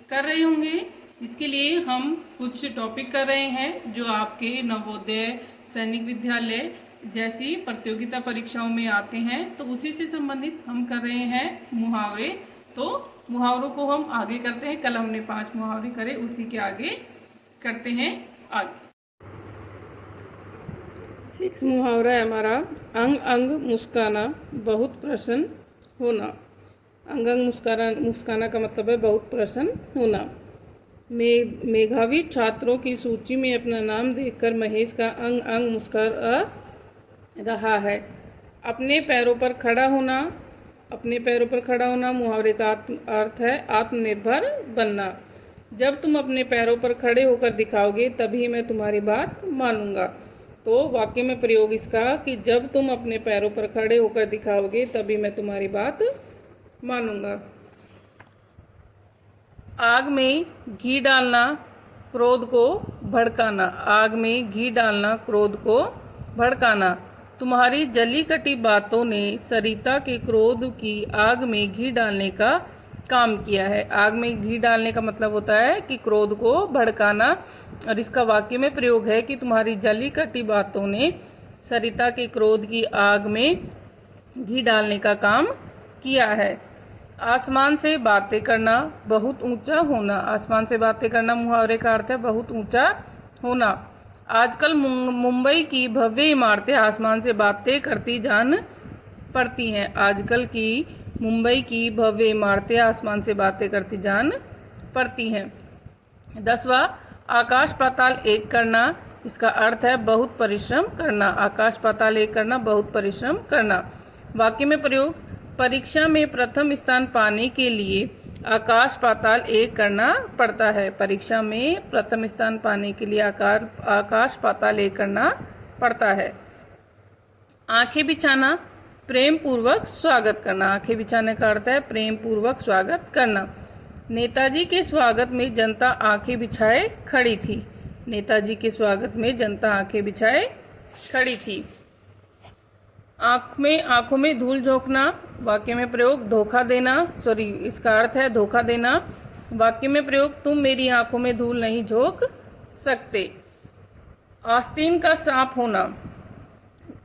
कर रहे होंगे। इसके लिए हम कुछ टॉपिक कर रहे हैं जो आपके नवोदय, सैनिक विद्यालय जैसी प्रतियोगिता परीक्षाओं में आते हैं, तो उसी से संबंधित हम कर रहे हैं मुहावरे। तो मुहावरों को हम आगे करते हैं। कल हमने 5 मुहावरे करे, उसी के आगे करते हैं आगे। 6 मुहावरा है हमारा। अंग अंग मुस्काना, बहुत प्रसन्न होना। अंग अंग मुस्काना का मतलब है बहुत प्रसन्न होना। मेधावी छात्रों की सूची में अपना नाम देखकर महेश का अंग अंग मुस्कुरा रहा है। अपने पैरों पर खड़ा होना, अपने पैरों पर खड़ा होना मुहावरे का अर्थ है आत्मनिर्भर बनना। जब तुम अपने पैरों पर खड़े होकर दिखाओगे तभी मैं तुम्हारी बात मानूंगा। तो वाक्य में प्रयोग इसका कि जब तुम अपने पैरों पर खड़े होकर दिखाओगे तभी मैं तुम्हारी बात मानूंगा। आग में घी डालना, क्रोध को भड़काना। आग में घी डालना, क्रोध को भड़काना। तुम्हारी जली कटी बातों ने सरिता के क्रोध की आग में घी डालने का काम किया है। आग में घी डालने का मतलब होता है कि क्रोध को भड़काना, और इसका वाक्य में प्रयोग है कि तुम्हारी जली कटी बातों ने सरिता के क्रोध की आग में घी डालने का काम किया है। आसमान से बातें करना, बहुत ऊंचा होना। आसमान से बातें करना मुहावरे का अर्थ है बहुत ऊंचा होना। आजकल मुंबई की भव्य इमारतें आसमान से बातें करती जान पड़ती हैं। आजकल की मुंबई की भव्य इमारतें आसमान से बातें करती जान पड़ती हैं। 10वां, आकाश पाताल एक करना। इसका अर्थ है बहुत परिश्रम करना। आकाश पाताल एक करना, बहुत परिश्रम करना। वाक्य में प्रयोग, परीक्षा में प्रथम स्थान पाने के लिए आकाश पाताल एक करना पड़ता है। परीक्षा में प्रथम स्थान पाने के लिए आकाश पाताल एक करना पड़ता है। आंखें बिछाना, प्रेम पूर्वक स्वागत करना। आंखें बिछाने का अर्थ है प्रेम पूर्वक स्वागत करना। नेताजी के स्वागत में जनता आंखें बिछाए खड़ी थी। नेताजी के स्वागत में जनता आंखें बिछाए खड़ी थी। आंखों में धूल झोंकना। वाक्य में प्रयोग, धोखा देना। इसका अर्थ है धोखा देना। वाक्य में प्रयोग, तुम मेरी आंखों में धूल नहीं झोंक सकते। आस्तीन का सांप होना।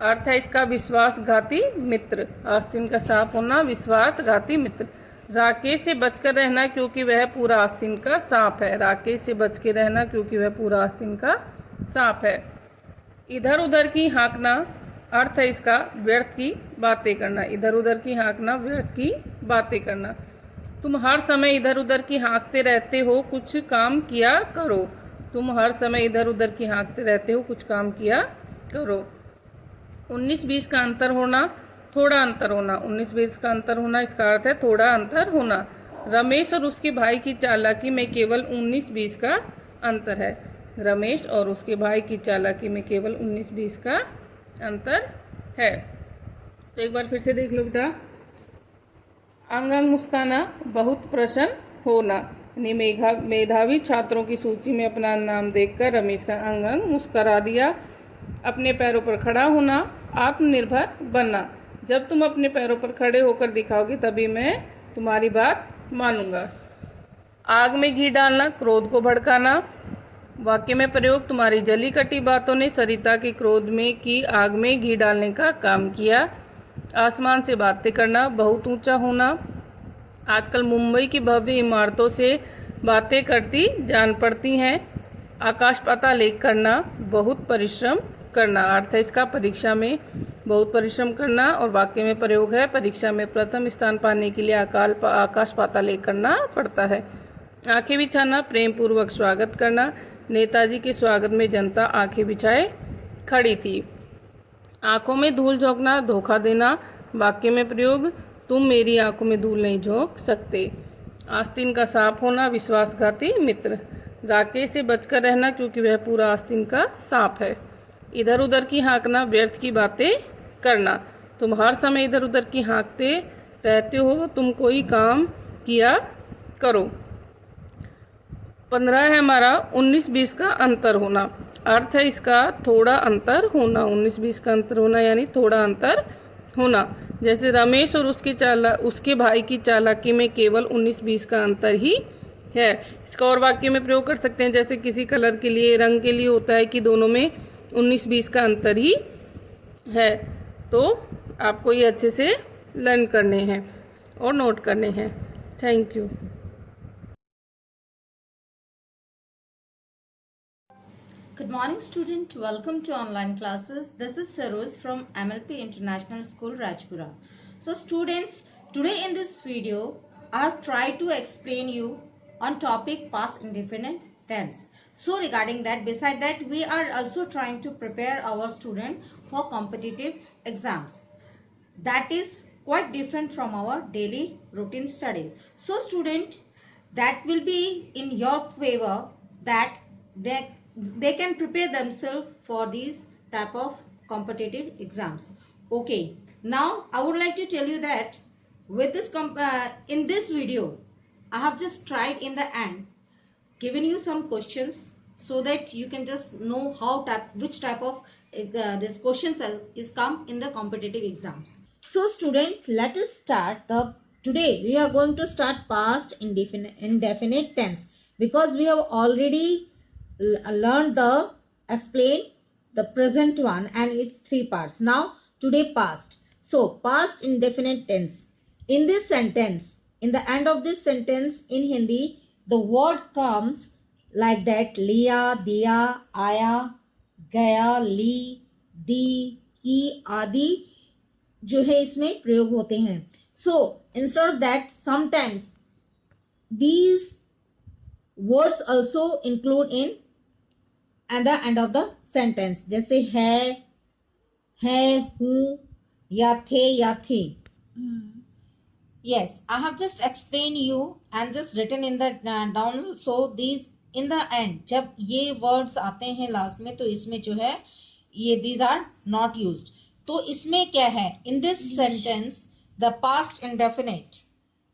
अर्थ है इसका विश्वासघाती मित्र। आस्तीन का सांप होना, विश्वासघाती मित्र। राकेश से बचकर रहना क्योंकि वह पूरा आस्तीन का सांप है। राकेश से बच के रहना क्योंकि वह पूरा आस्तीन का सांप है। इधर उधर की हाँकना। अर्थ है इसका व्यर्थ की बातें करना। इधर उधर की हाँकना, व्यर्थ की बातें करना। तुम हर समय इधर उधर की हाँकते रहते हो, कुछ काम किया करो। तुम हर समय इधर उधर की हाँकते रहते हो, कुछ काम किया करो। 19-20 का अंतर होना, थोड़ा अंतर होना। 19-20 का अंतर होना, इसका अर्थ है थोड़ा अंतर होना। रमेश और उसके भाई की चालाकी में केवल 19-20 का अंतर है। रमेश और उसके भाई की चालाकी में केवल 19-20 का अंतर है। तो एक बार फिर से देख लो बेटा। अंग अंग मुस्काना, बहुत प्रसन्न होना। यानी मेधावी छात्रों की सूची में अपना नाम देखकर रमेश का अंग अंग मुस्करा दिया। अपने पैरों पर खड़ा होना, आत्मनिर्भर बनना। जब तुम अपने पैरों पर खड़े होकर दिखाओगे तभी मैं तुम्हारी बात मानूंगा। आग में घी डालना, क्रोध को भड़काना। वाक्य में प्रयोग, तुम्हारी जली कटी बातों ने सरिता के क्रोध में की आग में घी डालने का काम किया। आसमान से बातें करना, बहुत ऊंचा होना। आजकल मुंबई की भव्य इमारतों से बातें करती जान पड़ती हैं। आकाश पाताल एक करना, बहुत परिश्रम करना। अर्थ है इसका परीक्षा में बहुत परिश्रम करना। और वाक्य में प्रयोग है, परीक्षा में प्रथम स्थान पाने के लिए आकाश पाताल एक करना पड़ता है। आंखें बिछाना, प्रेम पूर्वक स्वागत करना। नेताजी के स्वागत में जनता आंखें बिछाए खड़ी थी। आंखों में धूल झोंकना, धोखा देना। वाक्य में प्रयोग, तुम मेरी आंखों में धूल नहीं झोंक सकते। आस्तीन का सांप होना, विश्वासघाती मित्र। राकेश से बचकर रहना क्योंकि वह पूरा आस्तीन का सांप है। इधर उधर की हाँकना, व्यर्थ की बातें करना। तुम हर समय इधर उधर की हाँकते रहते हो, तुम कोई काम किया करो। 15 है हमारा 19-20 का अंतर होना। अर्थ है इसका थोड़ा अंतर होना। 19-20 का अंतर होना यानी थोड़ा अंतर होना। जैसे रमेश और उसके भाई की चालाकी में केवल 19-20 का अंतर ही है। इसका और वाक्य में प्रयोग कर सकते हैं, जैसे किसी कलर के लिए, रंग के लिए होता है कि दोनों में 19-20 का अंतर ही है। तो आपको ये अच्छे से लर्न करने हैं और नोट करने हैं। Thank you. Good morning student, welcome to online classes. This is Saroj from MLP International School Rajpura. So students, today in this video I have tried to explain you on topic past indefinite tense. So regarding that, beside that we are also trying to prepare our student for competitive exams. That is quite different from our daily routine studies. So student, that will be in your favor that they can prepare themselves for these type of competitive exams. Okay, now I would like to tell you that with this in this video I have just tried in the end given you some questions so that you can just know which type of this questions is come in the competitive exams. So student, let us start. Today we are going to start past indefinite tense because we have already learned explain the present one and its three parts. Now today past. So past indefinite tense. In this sentence, in the end of this sentence in Hindi, the word comes like that: लिया, दिया, आया, गया, ली, दी, की आदि जो है इसमें प्रयोग होते हैं. So instead of that, sometimes these words also include in at the end of the sentence, जैसे है, हूँ, या थे. Yes, I have just explained you and just written in the down. So these in the end, जब ये words आते हैं last में, तो इसमें जो है ये these are not used. तो इसमें क्या है? In this sentence, the past indefinite.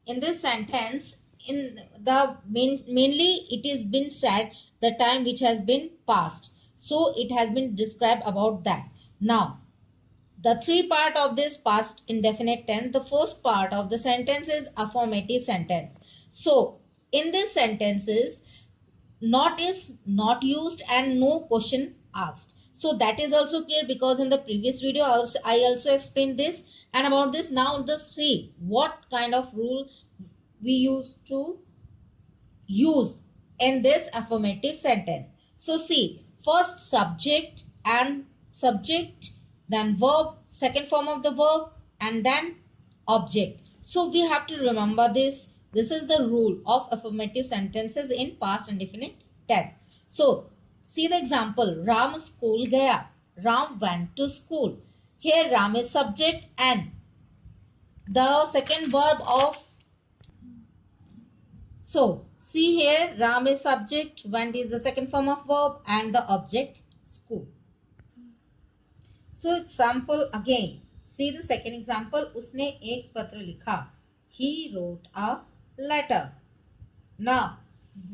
In this sentence, in the mainly it is been said the time which has been passed. So it has been described about that. Now the three part of this past indefinite tense, the first part of the sentence is affirmative sentence. So in this sentences, not is not used and no question asked. So that is also clear because in the previous video I also explained this. And about this, now just see what kind of rule we used to use in this affirmative sentence. So see, first subject and subject, then verb, second form of the verb, and then object. So we have to remember this. This is the rule of affirmative sentences in past indefinite tense. So see the example. Ram school gaya. Ram went to school. Here Ram is subject and the second verb of. So see here, Ram is subject, went is the second form of verb, and the object school. So example again. See the second example. उसने एक पत्र लिखा. He wrote a letter. Now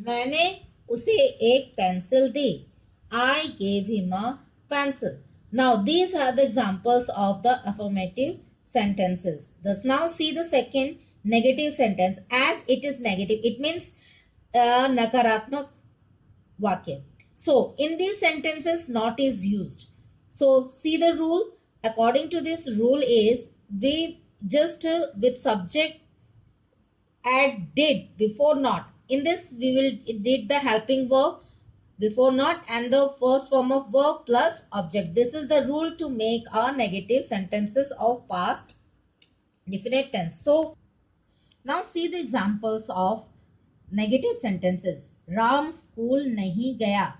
मैंने उसे एक pencil the. I gave him a pencil. Now these are the examples of the affirmative sentences. Thus now see the second negative sentence. As it is negative, it means nakaratmak vakya. So in these sentences, not is used. So see the rule. According to this rule is we just with subject add did before not. In this we will did the helping verb before not and the first form of verb plus object. This is the rule to make our negative sentences of past definite tense. So now see the examples of negative sentences. Ram school nahi gaya.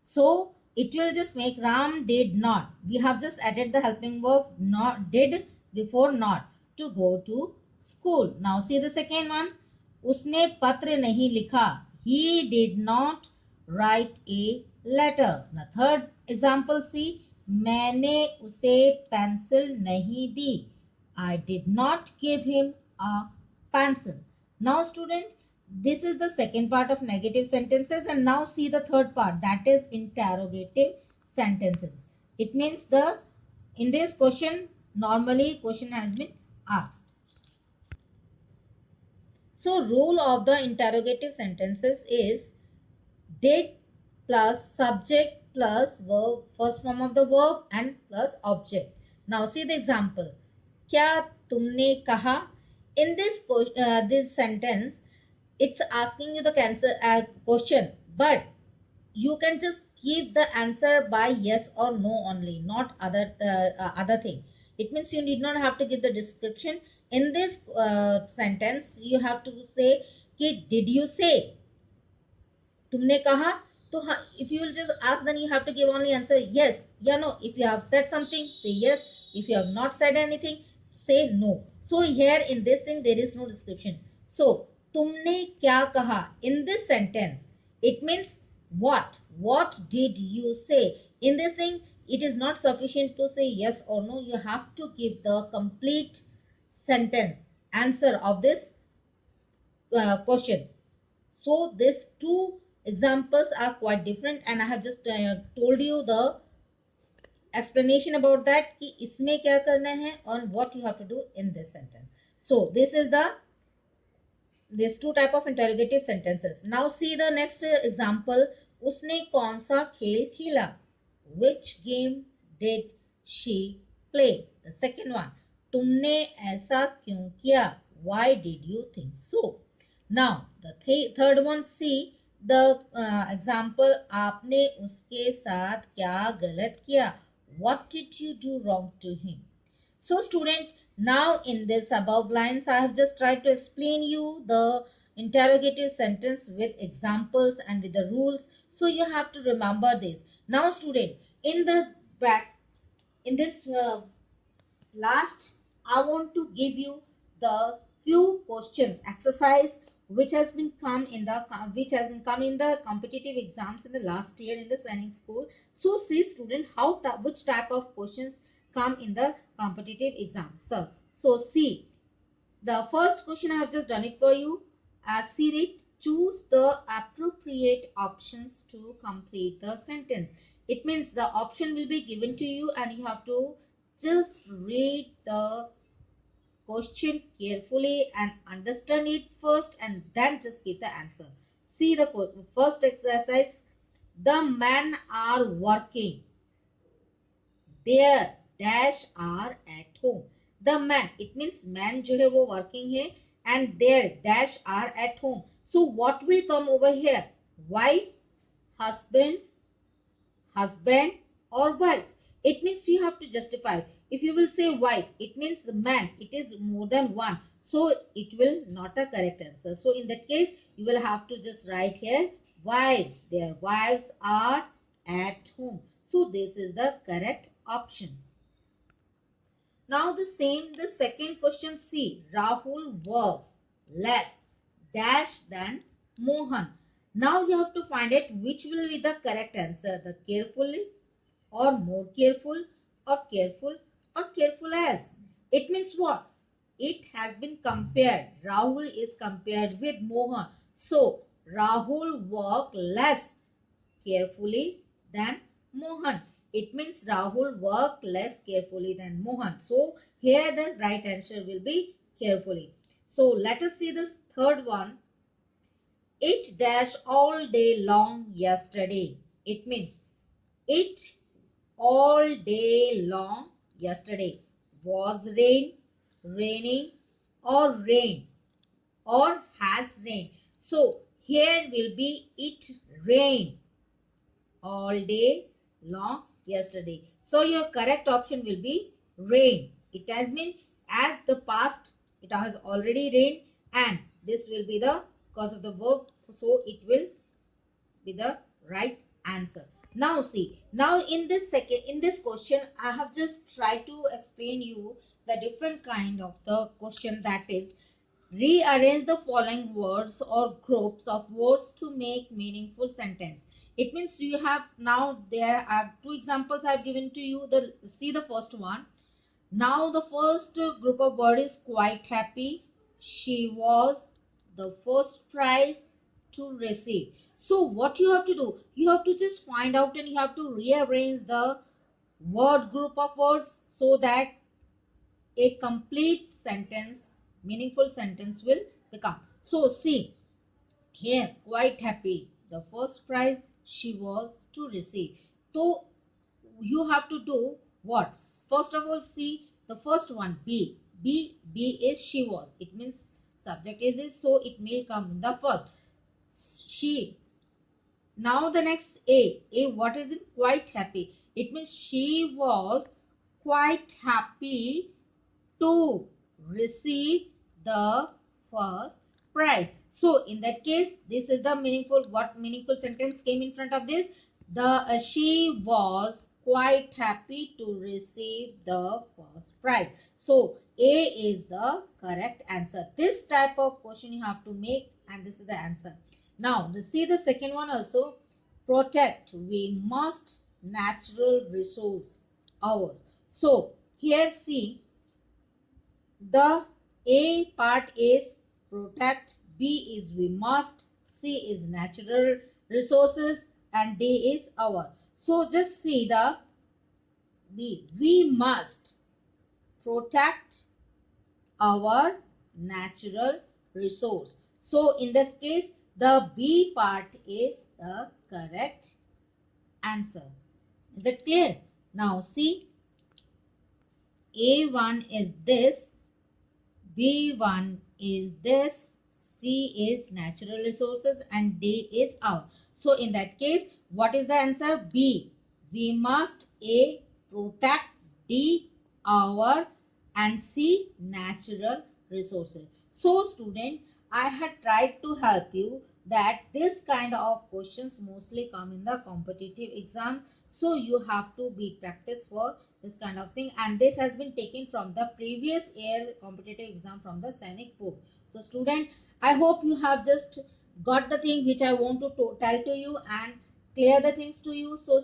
So it will just make Ram did not. We have just added the helping verb not did before not to go to school. Now see the second one. Usne patra nahi likha. He did not write a letter. Now third example see. मैंने उसे pencil नहीं दी. I did not give him a pencil. Now student, this is the second part of negative sentences and now see the third part, that is interrogative sentences. It means in this question normally question has been asked. So rule of the interrogative sentences is did plus subject plus verb, first form of the verb and plus object. Now see the example. क्या तुमने कहा? In this sentence, it's asking you the question, but you can just give the answer by yes or no only, not other thing. It means you need not have to give the description. In this sentence, you have to say, did you say? तुमने कहा. So if you will just ask, then you have to give only answer yes, yeah, no. If you have said something, say yes. If you have not said anything, say no. So here in this thing there is no description. So तुमने क्या कहा? In this sentence, it means what? What did you say? In this thing, it is not sufficient to say yes or no. You have to give the complete sentence answer of this question. So these two examples are quite different and I have just told you the explanation about that कि इसमें क्या करना है and what you have to do in this sentence. So this is these two type of interrogative sentences. Now see the next example. उसने कौन सा खेल खेला? Which game did she play? The second one. तुमने ऐसा क्यों किया? Why did you think so? Now the third one, see the example. आपने उसके साथ क्या गलत किया? What did you do wrong to him? So student, now in this above lines, I have just tried to explain you the interrogative sentence with examples and with the rules. So you have to remember this. Now student, in the back, in this last, I want to give you the few questions exercise which has been come in the competitive exams in the last year in the Sainik school. So see student, which type of questions come in the competitive exams. So see, the first question I have just done it for you. See it. Choose the appropriate options to complete the sentence. It means the option will be given to you and you have to just read the question carefully and understand it first and then just give the answer. See the first exercise. The men are working. Their dash are at home. The man, it means man जो है वो working है and their dash are at home. So what will come over here? Wife, husbands, husband or wives. It means you have to justify. If you will say wife, it means the man. It is more than one. So it will not a correct answer. So in that case, you will have to just write here wives. Their wives are at home. So this is the correct option. Now the second question C. Rahul works less dash than Mohan. Now you have to find out which will be the correct answer. The carefully or more careful or careful as. It means what? It has been compared. Rahul is compared with Mohan. So Rahul work less carefully than Mohan. It means Rahul worked less carefully than Mohan. So here the right answer will be carefully. So let us see this third one. It dash all day long yesterday. It means it all day long yesterday. Was raining or rain or has rained. So here will be it rain all day long yesterday. So your correct option will be rain. It has been as the past, it has already rained and this will be the cause of the verb. So it will be the right answer. Now see, now in this question, I have just tried to explain you the different kind of the question, that is rearrange the following words or groups of words to make meaningful sentence. It means you have now there are two examples I have given to you. See the first one. Now the first group of word is quite happy. She was the first prize to receive. So what you have to do? You have to just find out and you have to rearrange the word group of words so that a complete sentence, meaningful sentence will become. So see here, quite happy. The first prize she was to receive. So you have to do what? First of all, see the first one, B. B is she was. It means subject is this, so it may come in the first. She. Now the next A. A, what is it? Quite happy. It means she was quite happy to receive the first prize. So in that case, this is the meaningful sentence came in front of this. She was quite happy to receive the first prize. So A is the correct answer. This type of question you have to make and this is the answer. Now see the second one also. Protect. We must natural resource our. So here see the A part is protect, B is we must, C is natural resources and D is our. So just see the B. We must protect our natural resource. So in this case, the B part is the correct answer. Is that clear? Now see, A1 is this, B1 is this, C is natural resources and D is our. So in that case, what is the answer? B. We must A. Protect, D. Our and C, natural resources. So student, I had tried to help you that this kind of questions mostly come in the competitive exams, so you have to be practice for this kind of thing, and this has been taken from the previous year competitive exam from the Sainik book. So student, I hope you have just got the thing which I want to tell to you and clear the things to you. So